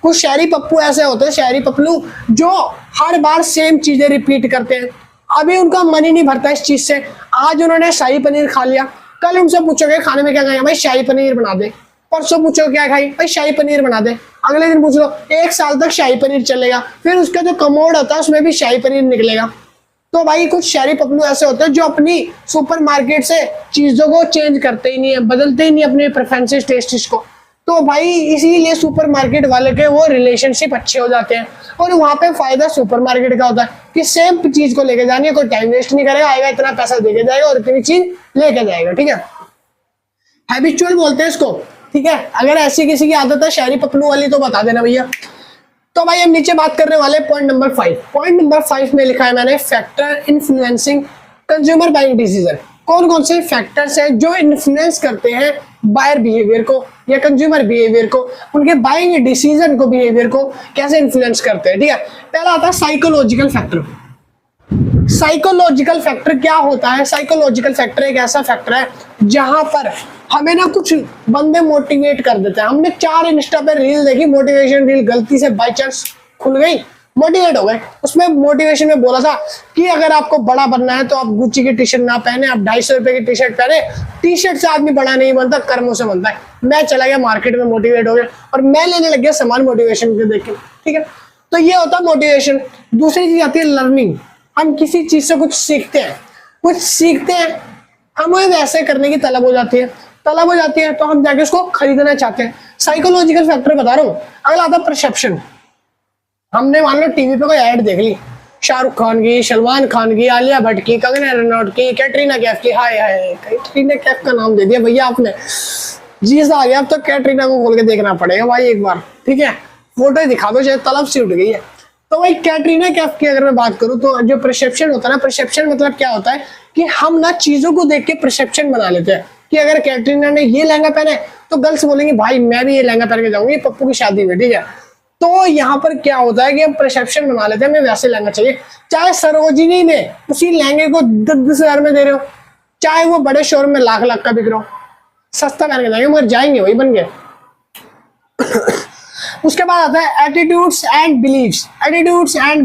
कुछ शहरी पप्पू ऐसे होते हैं, शहरी पप्पू, जो हर बार सेम चीजें रिपीट करते हैं। अभी उनका मन ही नहीं भरता इस चीज से। आज उन्होंने शाही पनीर खा लिया, कल उनसे पूछोगे खाने में क्या खाया, भाई शाही पनीर बना दे। परसों पूछो क्या खाई, भाई शाही पनीर बना दे। अगले दिन पूछ लो, 1 साल तक शाही पनीर चलेगा, फिर उसका जो कमोड होता है उसमें भी शाही पनीर निकलेगा। तो भाई कुछ शहरी पप्पू ऐसे होते हैं जो अपनी सुपरमार्केट से चीजों को चेंज करते ही नहीं है, बदलते ही नहीं अपने प्रेफरेंसेस, टेस्टिस को। तो भाई इसीलिए सुपरमार्केट वाले के वो रिलेशनशिप अच्छे हो जाते हैं और वहां पे फायदा सुपरमार्केट का होता है कि सेम चीज को लेके जानी है, कोई टाइम वेस्ट नहीं करेगा, आएगा इतना पैसा देके जाएगा और इतनी चीज लेके जाएगा, ठीक है। हैबिचुअल बोलते हैं इसको, ठीक है। अगर ऐसी किसी की आदत है शहरी पपलू वाली तो बता देना भैया। तो भाई हम नीचे बात करने वाले पॉइंट नंबर 5। पॉइंट नंबर 5 में लिखा है मैंने, factor influencing consumer buying decision. कौन कौन से फैक्टर्स हैं जो इन्फ्लुएंस करते हैं बायर बिहेवियर को या कंज्यूमर बिहेवियर को, उनके बाइंग डिसीजन को, बिहेवियर को कैसे इन्फ्लुएंस करते हैं। ठीक है, पहला आता है साइकोलॉजिकल फैक्टर। साइकोलॉजिकल फैक्टर क्या होता है? साइकोलॉजिकल फैक्टर एक ऐसा फैक्टर है जहां पर हमें ना कुछ बंदे मोटिवेट कर देते हैं। हमने 4 इंस्टा पे रील देखी, मोटिवेशन रील, गलती से बाई चांस खुल गई, मोटिवेट हो गए। उसमें मोटिवेशन में बोला था कि अगर आपको बड़ा बनना है तो आप गुच्ची की टी शर्ट ना पहने, आप 250 रुपए की टी शर्ट पहने। टी शर्ट से आदमी बड़ा नहीं बनता, कर्मों से बनता है। मैं चला गया मार्केट में, मोटिवेट हो गया और मैं लेने लग गया सामान मोटिवेशन के देख के। ठीक है, तो ये होता है मोटिवेशन। दूसरी चीज आती है लर्निंग। हम किसी चीज से कुछ सीखते हैं, हमें वैसे करने की तलब हो जाती है तो हम जाके उसको खरीदना चाहते हैं। साइकोलॉजिकल फैक्टर बता रहा हूँ। अगला आता है परसेप्शन। हमने मान लो टीवी पे कोई ऐड देख ली, शाहरुख खान की, सलमान खान की, आलिया भट्ट की, कंगना रनौत की, कैटरीना कैफ की। हाय हाय, कैटरीना कैफ का नाम दे दिया भैया आपने, जी आ गया। अब तो कैटरीना को खोल के देखना पड़ेगा भाई एक बार। ठीक है, फोटो दिखा दो, शायद तलब से उठ गई है। तो भाई कैटरीना कैफ की अगर मैं बात करूं तो जो परसेप्शन होता है ना, परसेप्शन मतलब क्या होता है कि हम ना चीजों को देख के परसेप्शन बना लेते हैं कि अगर कैटरीना ने ये लहंगा पहना है तो गर्ल्स बोलेंगे भाई मैं भी ये लहंगा पहन के जाऊंगी पप्पू की शादी में। ठीक है, तो यहाँ पर क्या होता है कि हम परसेप्शन बना लेते हैं हमें वैसे लहंगा चाहिए। चाहे सरोजिनी में उसी लहंगे को 10-10 हजार में दे रहे हो, चाहे वो बड़े शोरूम में लाख लाख का बिक रहा हो, सस्ता पहन के जाएंगे मगर जाएंगे वही बन गए। उसके बाद आता है एटीट्यूड्स एंड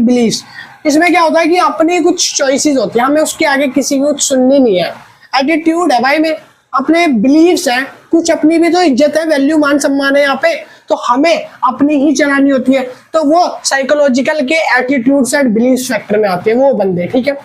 बिलीव्स। इसमें क्या होता है कि अपनी कुछ चॉइसेस होती है, हमें उसके आगे किसी की कुछ सुननी नहीं है। एटीट्यूड है भाई में, अपने बिलीव्स हैं, कुछ अपनी भी तो इज्जत है, वैल्यू, मान सम्मान है यहाँ पे, तो हमें अपनी ही चलानी होती है। तो वो साइकोलॉजिकल के एटीट्यूड्स एंड बिलीव्स फैक्टर में आते हैं वो बंदे। ठीक है,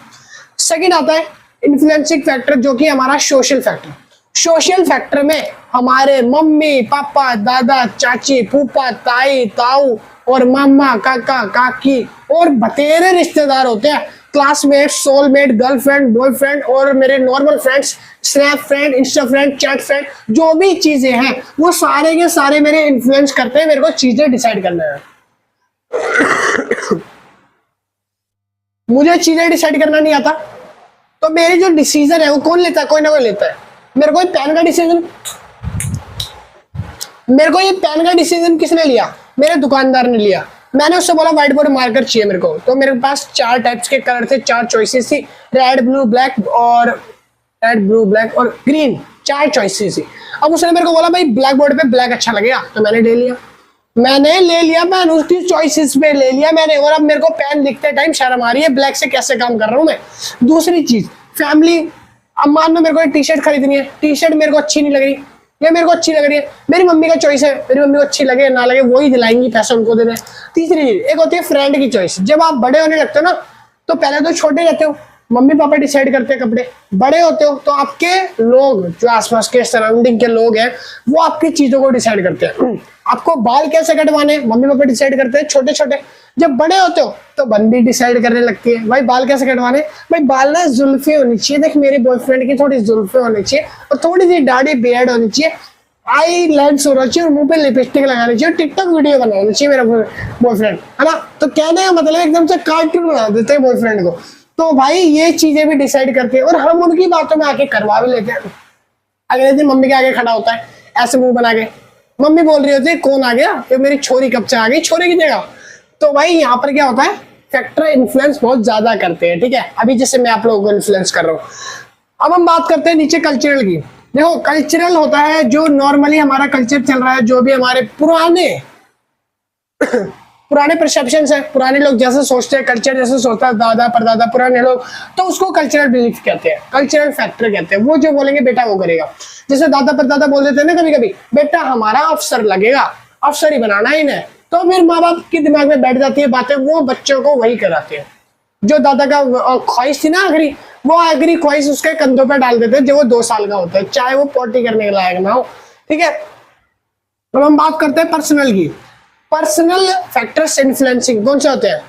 सेकंड आता है इन्फ्लुएंसिंग फैक्टर जो कि हमारा सोशल फैक्टर। सोशल फैक्टर में हमारे मम्मी पापा, दादा चाची, फूफा, ताई ताऊ और मामा, काका काकी और बतेरे रिश्तेदार होते हैं। क्लासमेट, सोलमेट, गर्लफ्रेंड, बॉयफ्रेंड और मेरे normal friends, snap friend, Insta friend, chat friend, जो भी चीजें हैं वो सारे के सारे मेरे इन्फ्लुएंस करते हैं मेरे को चीजें डिसाइड करना है। मुझे चीजें डिसाइड करना नहीं आता तो मेरे जो डिसीजन है वो कौन लेता है? कोई ना कोई लेता है। मेरे को ये पेन का डिसीजन किसने लिया? मेरे दुकानदार ने लिया। मैंने उससे बोला व्हाइट बोर्ड मार्कर चाहिए मेरे को, तो मेरे पास 4 टाइप्स के कलर थे, 4 चॉइसेस थी, रेड ब्लू ब्लैक और ग्रीन, 4 चॉइसेस थी। अब उसने मेरे को बोला भाई ब्लैक बोर्ड पे ब्लैक अच्छा लगेगा, तो मैंने ले लिया, मैंने उसकी चॉइसेस पे ले लिया मैंने। और अब मेरे को पेन लिखते टाइम शर्म आ रही है, ब्लैक से कैसे काम कर रहा हूँ मैं। दूसरी चीज फैमिली। अब मान लो मेरे को टी शर्ट खरीदनी है, टी शर्ट मेरे को अच्छी नहीं लग रही, ये मेरे को अच्छी लग रही है, मेरी मम्मी का चॉइस है, मेरी मम्मी को अच्छी लगे ना लगे वही दिलाएंगी, पैसा उनको देना है। तीसरी चीज एक होती है फ्रेंड की चॉइस। जब आप बड़े होने लगते हो ना तो पहले तो छोटे रहते हो, मम्मी पापा डिसाइड करते हैं कपड़े, बड़े होते हो तो आपके लोग, जो आसपास के सराउंडिंग के लोग हैं, वो आपकी चीजों को डिसाइड करते हैं। आपको बाल कैसे कटवाने, मम्मी पापा डिसाइड करते हैं छोटे छोटे। जब बड़े होते हो तो बंदी डिसाइड करने लगती है, भाई बाल कैसे कटवाने, भाई बाल ना जुल्फे होनी चाहिए, देख मेरे बॉयफ्रेंड की थोड़ी जुल्फे होनी चाहिए और थोड़ी सी दाढ़ी बियर्ड होनी चाहिए, आई लेंस होना चाहिए और मुंह पे लिपस्टिक लगानी चाहिए, टिकटॉक वीडियो बनाना चाहिए मेरा बॉयफ्रेंड, है ना। तो कहने का मतलब एकदम से कार्टून बना देते हैं बॉयफ्रेंड को। तो भाई ये चीजें भी डिसाइड करते हैं और हम उनकी बातों में आके करवा भी लेते हैं। अगले दिन मम्मी के आगे खड़ा होता है ऐसे मुंह बना के, मम्मी बोल रही होती है कौन आ गया, ये मेरी छोरी कब से आ गई, छोरे की जगह। तो भाई यहाँ पर क्या होता है, फैक्टर इन्फ्लुएंस बहुत ज्यादा करते हैं। ठीक है, अभी जैसे मैं आप लोगों को इन्फ्लुएंस कर रहा हूँ। अब हम बात करते हैं नीचे कल्चरल की। देखो कल्चरल होता है जो नॉर्मली हमारा कल्चर चल रहा है, जो भी हमारे पुराने परसेप्शंस है, पुराने लोग जैसे सोचते हैं, कल्चर जैसे सोचता है दादा परदादा पुराने लोग, तो उसको कल्चरल बिलीफ कहते हैं, कल्चरल फैक्टर कहते हैं। वो जो बोलेंगे बेटा वो करेगा। जैसे दादा परदादा बोल देते हैं ना कभी कभी, बेटा हमारा अफसर लगेगा, अफसर ही बनाना है इन्हें, तो फिर माँ बाप के दिमाग में बैठ जाती है बातें, वो बच्चों को वही कराते हैं। जो दादा का ख्वाहिश थी ना आखिरी, वो आखिरी ख्वाहिश उसके कंधों पर डाल देते हैं जब वो 2 साल का होता है, चाहे वो पोटी करने के लायक ना हो। ठीक है, तो हम बात करते हैं पर्सनल की। पर्सनल फैक्टर्स इन्फ्लुएंसिंग कौन से होते हैं?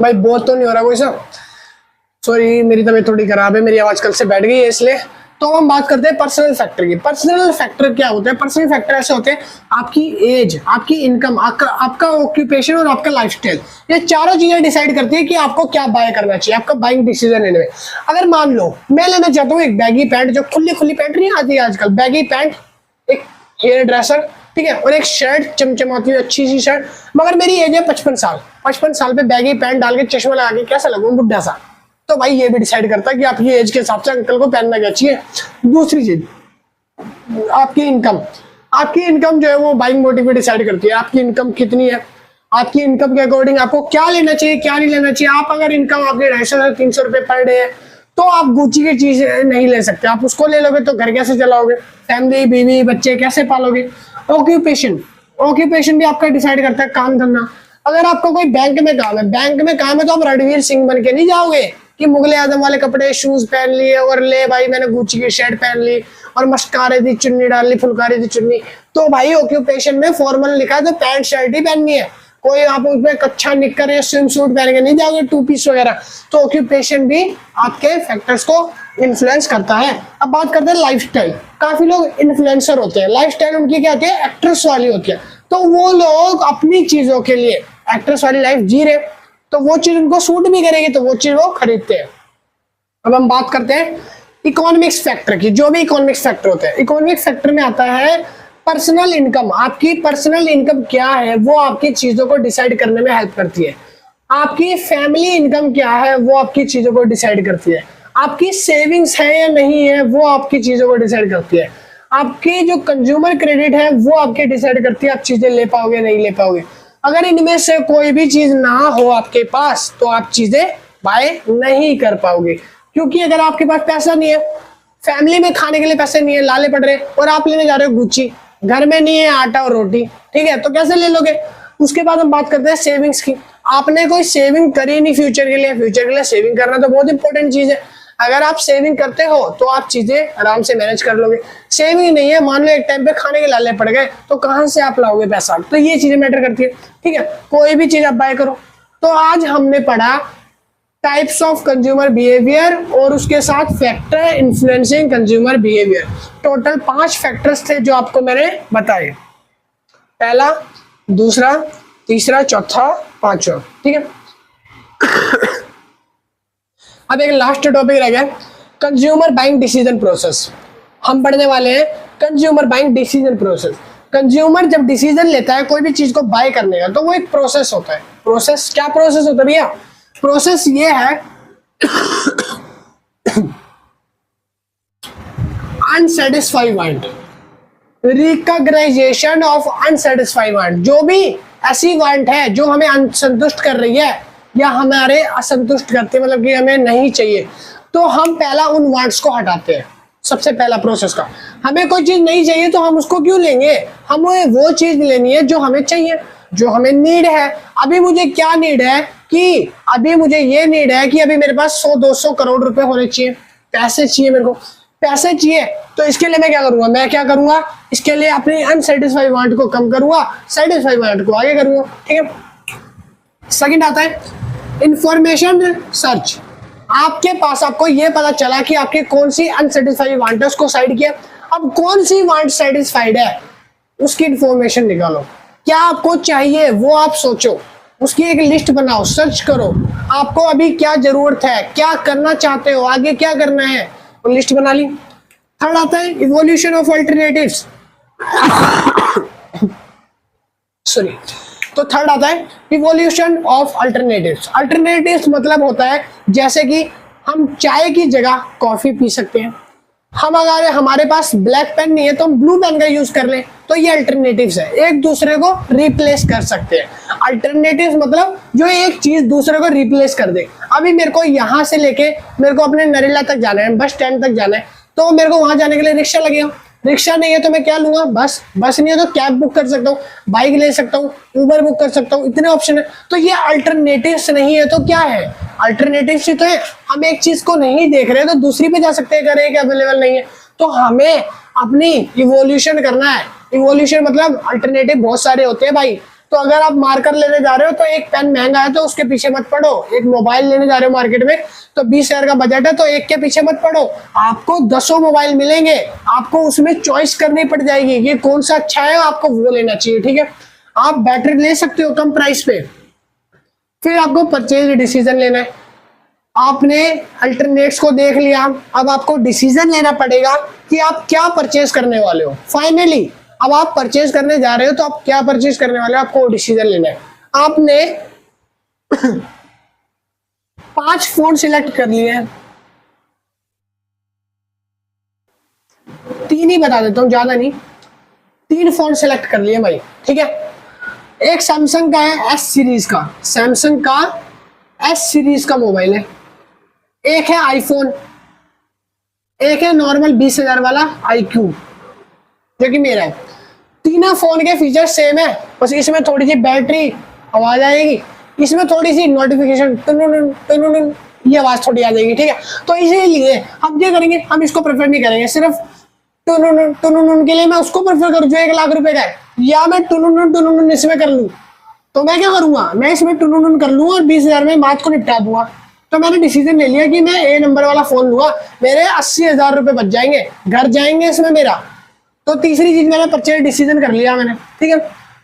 भाई बहुत तो नहीं हो रहा कोई सा, सॉरी मेरी तबीयत थोड़ी खराब है, मेरी आवाज कल से बैठ गई है इसलिए। तो हम बात करते हैं पर्सनल फैक्टर की। पर्सनल फैक्टर क्या होते हैं? पर्सनल फैक्टर ऐसे होते हैं, आपकी एज, आपकी इनकम, आपका ऑक्यूपेशन और आपका लाइफस्टाइल, ये चारों चीजें डिसाइड करती है कि आपको क्या बाय करना चाहिए, आपका बाइंग डिसीजन लेने में। अगर मान लो मैं लेना चाहता हूँ एक बैगी पैंट, जो खुली खुली पैंट नहीं आती आजकल, बैगी पैंट, एक हेयर ड्रेसर, ठीक है, और एक शर्ट चमचमाती हुई अच्छी सी शर्ट, मगर मेरी एज है 55 साल, 55 साल पे बैगी पैंट डाल के चश्मा लगा के कैसा लगूं, बुढ़ा सा। तो भाई ये भी डिसाइड करता है कि आपकी एज के हिसाब से अंकल को पहनना क्या चाहिए। दूसरी चीज, आपकी इनकम, आपकी इनकम जो है वो बाइंग मोटिव डिसाइड करती है, आपकी इनकम कितनी है, आपकी इनकम के अकॉर्डिंग आपको क्या लेना चाहिए क्या नहीं लेना चाहिए। आप अगर इनकम आपकी 250 रुपए पर डे है तो आप गुच्ची की चीज नहीं ले सकते, आप उसको ले लोगे तो घर कैसे चलाओगे, फैमिली बीवी बच्चे कैसे पालोगे। ऑक्यूपेशन, ऑक्यूपेशन भी आपका डिसाइड करता है, काम धंधा। अगर आपको कोई बैंक में काम है, बैंक में काम है, तो आप रणवीर सिंह बन के नहीं जाओगे कि मुगले आजम वाले कपड़े शूज पहन लिए और ले भाई मैंने गुच्ची की शर्ट पहन ली और मस्कारे दी चुन्नी डाल ली, फुलकारी दी चुन्नी। तो भाई ऑक्यूपेशन में फॉर्मल लिखा है तो पैंट शर्ट ही पहननी है, कोई आप उसमें कच्छा निक्कर या स्विम सूट पहन के नहीं जाओगे, टू पीस वगैरह। तो ऑक्यूपेशन भी आपके फैक्टर्स को इन्फ्लुएंस करता है। अब बात करते हैं लाइफस्टाइल। काफी लोग इन्फ्लुएंसर होते हैं, लाइफस्टाइल उनकी क्या होती है, एक्ट्रेस वाली होती है। तो वो लोग अपनी चीजों के लिए एक्ट्रेस वाली लाइफ जी रहे, तो वो चीज उनको सूट भी करेगी तो वो चीज वो खरीदते हैं। अब हम बात करते हैं इकोनॉमिक्स फैक्टर की। जो भी इकोनॉमिक्स फैक्टर होते हैं, इकोनॉमिक फैक्टर में आता है पर्सनल इनकम। आपकी पर्सनल इनकम क्या है वो आपकी चीजों को डिसाइड करने में हेल्प करती है। आपकी फैमिली इनकम क्या है वो आपकी चीजों को डिसाइड करती है। आपकी सेविंग्स है या नहीं है वो आपकी चीजों को डिसाइड करती है। आपकी जो कंज्यूमर क्रेडिट है वो आपके डिसाइड करती है आप चीजें ले पाओगे नहीं ले पाओगे। अगर इनमें से कोई भी चीज ना हो आपके पास तो आप चीजें बाय नहीं कर पाओगे, क्योंकि अगर आपके पास पैसा नहीं है, फैमिली में खाने के लिए पैसे नहीं है, लाले पड़ रहे और आप लेने जा रहे हो गुच्ची, घर में नहीं है आटा और रोटी, ठीक है, तो कैसे ले लोगे। उसके बाद हम बात करते हैं सेविंग्स की। आपने कोई सेविंग करी नहीं फ्यूचर के लिए, फ्यूचर के लिए सेविंग करना तो बहुत इंपॉर्टेंट चीज है। अगर आप सेविंग करते हो तो आप चीजें आराम से मैनेज कर लोगे। सेविंग नहीं है, मान लो एक टाइम पे खाने के लाले पड़ गए तो कहां से आप लाओगे पैसा, तो ये चीजें मैटर करती है, ठीक है। कोई भी चीज आप बाय करो। तो आज हमने पढ़ा टाइप्स ऑफ कंज्यूमर बिहेवियर और उसके साथ factor influencing consumer behaviour. Total 5 factors थे जो आपको मैंने बताए, पहला, दूसरा, तीसरा, चौथा, पांचवा, ठीक है। अब एक लास्ट टॉपिक रह गया, कंज्यूमर बाइंग डिसीजन प्रोसेस। हम पढ़ने वाले हैं consumer buying decision process. Consumer जब डिसीजन लेता है कोई भी चीज को बाय करने का तो वो एक प्रोसेस होता है। प्रोसेस क्या प्रोसेस होता है भैया? प्रोसेस ये है unsatisfied want, recognisation of unsatisfied want. जो भी ऐसी वांट है जो हमें असंतुष्ट कर रही है या हमारे असंतुष्ट करती है, मतलब कि हमें नहीं चाहिए, तो हम पहला उन वांट्स को हटाते हैं। सबसे पहला प्रोसेस का, हमें कोई चीज नहीं चाहिए तो हम उसको क्यों लेंगे, हमें वो चीज लेनी है जो हमें चाहिए, जो हमें नीड है। अभी मुझे क्या नीड है कि अभी मुझे ये नीड है कि अभी मेरे पास 100-200 करोड़ रुपए होने चाहिए, पैसे चाहिए, मेरे को पैसे चाहिए। तो इसके लिए मैं क्या करूंगा, मैं क्या करूंगा, इसके लिए अपनी अनसेटिस्फाइड वांट को कम करूंगा, सेटिस्फाइड वांट को आगे करूंगा, ठीक है। सेकंड आता है इंफॉर्मेशन सर्च। आपके पास आपको ये पता चला कि आपकी कौन सी अनसेटिस्फाइड वांट है, उसको साइड किया। अब कौन सी वांट सेटिस्फाइड है उसकी इंफॉर्मेशन निकालो, क्या आपको चाहिए वो आप सोचो, उसकी एक लिस्ट बनाओ, सर्च करो आपको अभी क्या जरूरत है, क्या करना चाहते हो, आगे क्या करना है, वो लिस्ट बना ली। थर्ड आता है इवोल्यूशन ऑफ अल्टरनेटिव्स। सॉरी, तो थर्ड आता है इवोल्यूशन ऑफ अल्टरनेटिव्स। अल्टरनेटिव्स मतलब होता है जैसे कि हम चाय की जगह कॉफी पी सकते हैं, हम अगर हमारे पास ब्लैक पेन नहीं है तो हम ब्लू पेन का यूज कर लें, तो ये अल्टरनेटिव्स है, एक दूसरे को रिप्लेस कर सकते हैं। अल्टरनेटिव्स मतलब जो एक चीज दूसरे को रिप्लेस कर दे। अभी मेरे को यहाँ से लेके मेरे को अपने नरेला तक जाना है, बस स्टैंड तक जाना है, तो मेरे को वहां जाने के लिए रिक्शा लगेगा। रिक्शा नहीं है तो मैं क्या लूंगा, बस। बस नहीं है तो कैब बुक कर सकता हूँ, बाइक ले सकता हूँ, उबर बुक कर सकता हूँ, इतने ऑप्शन है। तो ये अल्टरनेटिव्स नहीं है तो क्या है, अल्टरनेटिव्स ही तो है। हम एक चीज को नहीं देख रहे तो दूसरी पे जा सकते हैं, अगर एक अवेलेबल नहीं है तो हमें अपनी इवोल्यूशन करना है। इवोल्यूशन मतलब अल्टरनेटिव बहुत सारे होते हैं भाई, तो अगर आप मार्कर लेने जा रहे हो तो एक पेन महंगा है तो उसके पीछे मत पड़ो, एक मोबाइल लेने जा रहे हो मार्केट में तो 20,000 का बजट है तो एक के पीछे मत पड़ो, आपको 10 मोबाइल मिलेंगे, आपको उसमें चॉइस करनी पड़ जाएगी ये कौन सा अच्छा है, आपको वो लेना चाहिए। ठीक है, आप बैटरी ले सकते हो कम प्राइस पे। फिर आपको परचेज डिसीजन लेना है, आपने अल्टरनेट्स को देख लिया, अब आपको डिसीजन लेना पड़ेगा कि आप क्या परचेज करने वाले हो। फाइनली अब आप परचेज करने जा रहे हो तो आप क्या परचेज करने वाले हो, आपको डिसीजन लेना है। आपने 5 फोन सिलेक्ट कर लिए हैं, 3 ही बता देता हूं, ज्यादा नहीं, 3 फोन सिलेक्ट कर लिए भाई। ठीक है, एक सैमसंग का है एस सीरीज का, सैमसंग का एस सीरीज का मोबाइल है, एक है आईफोन, एक है नॉर्मल 20,000 वाला iQ जो कि मेरा है। तीनों फोन के फीचर सेम है, बस इसमें थोड़ी सी बैटरी आवाज आएगी, इसमें थोड़ी सी नोटिफिकेशन ये आवाज थोड़ी आ जाएगी। ठीक है, तो इसीलिए हम क्या करेंगे, हम इसको प्रेफर नहीं करेंगे, सिर्फ टुनुन के लिए मैं उसको प्रेफर करूँ जो 1 लाख रुपए का है, या मैं टुनुन इसमें कर लूँ। तो मैं क्या करूंगा, मैं इसमें टुनुन कर लूँ और 20,000 में बात को निपटा दूंगा। तो मैंने डिसीजन ले लिया कि मैं ए नंबर वाला फोन लूंगा, मेरे 80,000 रुपए बच जाएंगे, घर जाएंगे इसमें मेरा। तो तीसरी चीज मैंने परचेज डिसीजन कर लिया मैंने। ठीक है,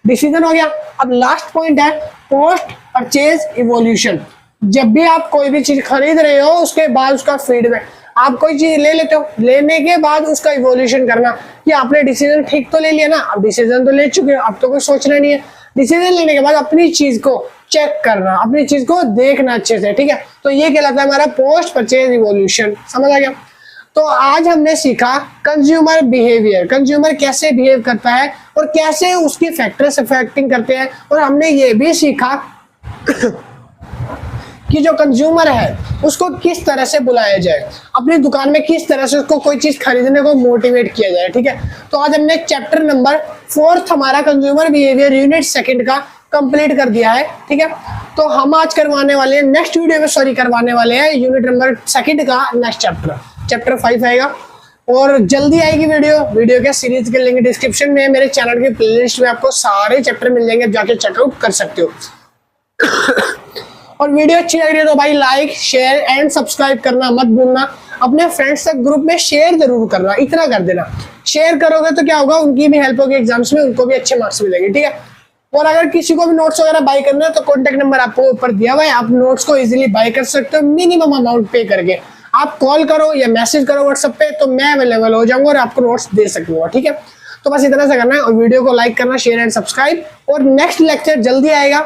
डिसीजन हो गया। अब लास्ट पॉइंट है पोस्ट परचेज इवोल्यूशन। जब भी आप कोई भी चीज खरीद रहे हो उसके बाद उसका फीडबैक, आप कोई चीज ले लेते हो, लेने के बाद उसका इवोल्यूशन करना कि आपने डिसीजन ठीक तो ले लिया ना, अब डिसीजन तो ले चुके हो, अब तो कोई सोचना नहीं है। डिसीजन लेने के बाद अपनी चीज को चेक करना, अपनी चीज को देखना अच्छे से। ठीक है, तो ये कहलाता है हमारा पोस्ट परचेज इवोल्यूशन। समझ आ गया? तो आज हमने सीखा कंज्यूमर बिहेवियर, कंज्यूमर कैसे बिहेव करता है और कैसे उसकी फैक्टर्स अफेक्टिंग करते हैं, और हमने ये भी सीखा कि जो कंज्यूमर है उसको किस तरह से बुलाया जाए, अपनी दुकान में किस तरह से उसको कोई चीज खरीदने को मोटिवेट किया जाए। ठीक है, तो आज हमने चैप्टर नंबर 4 हमारा कंज्यूमर बिहेवियर यूनिट 2 का कंप्लीट कर दिया है। ठीक है, तो हम आज करवाने वाले हैं नेक्स्ट वीडियो में करवाने वाले हैं यूनिट नंबर 2 का नेक्स्ट चैप्टर 5 आएगा, और जल्दी आएगी वीडियो के सीरीज के लिंक डिस्क्रिप्शन में, मेरे चैनल के प्लेलिस्ट में आपको सारे चैप्टर मिल जाएंगे, जाके चेकआउट कर सकते हो। और वीडियो अच्छी लग रही है तो भाई लाइक शेयर एंड सब्सक्राइब करना मत भूलना, अपने फ्रेंड्स तक ग्रुप में शेयर जरूर करना, इतना कर देना। शेयर करोगे तो क्या होगा, उनकी भी हेल्प होगी एग्जाम्स में, उनको भी अच्छे मार्क्स मिलेंगे। ठीक है, और अगर किसी को भी नोट्स वगैरह बाय करना है तो कॉन्टेक्ट नंबर आपको ऊपर दिया हुआ है, आप नोट्स को इजीली बाय कर सकते हो मिनिमम अमाउंट पे करके। आप कॉल करो या मैसेज करो व्हाट्सएप पे, तो मैं अवेलेबल हो जाऊंगा और आपको नोट्स दे सकूंगा। ठीक है, तो बस इतना सा करना है, और वीडियो को लाइक करना, शेयर एंड सब्सक्राइब, और नेक्स्ट लेक्चर जल्दी आएगा।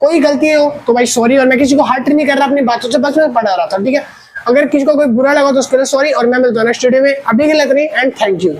कोई गलती हो तो भाई सॉरी, और मैं किसी को हर्ट नहीं कर रहा, अपनी बातों से बस मैं पढ़ा रहा था। ठीक है, अगर किसी को कोई बुरा लगा तो उसके लिए सॉरी, और मैं मिलता हूं नेक्स्ट वीडियो में। अभी के लिए इतना ही, एंड थैंक यू।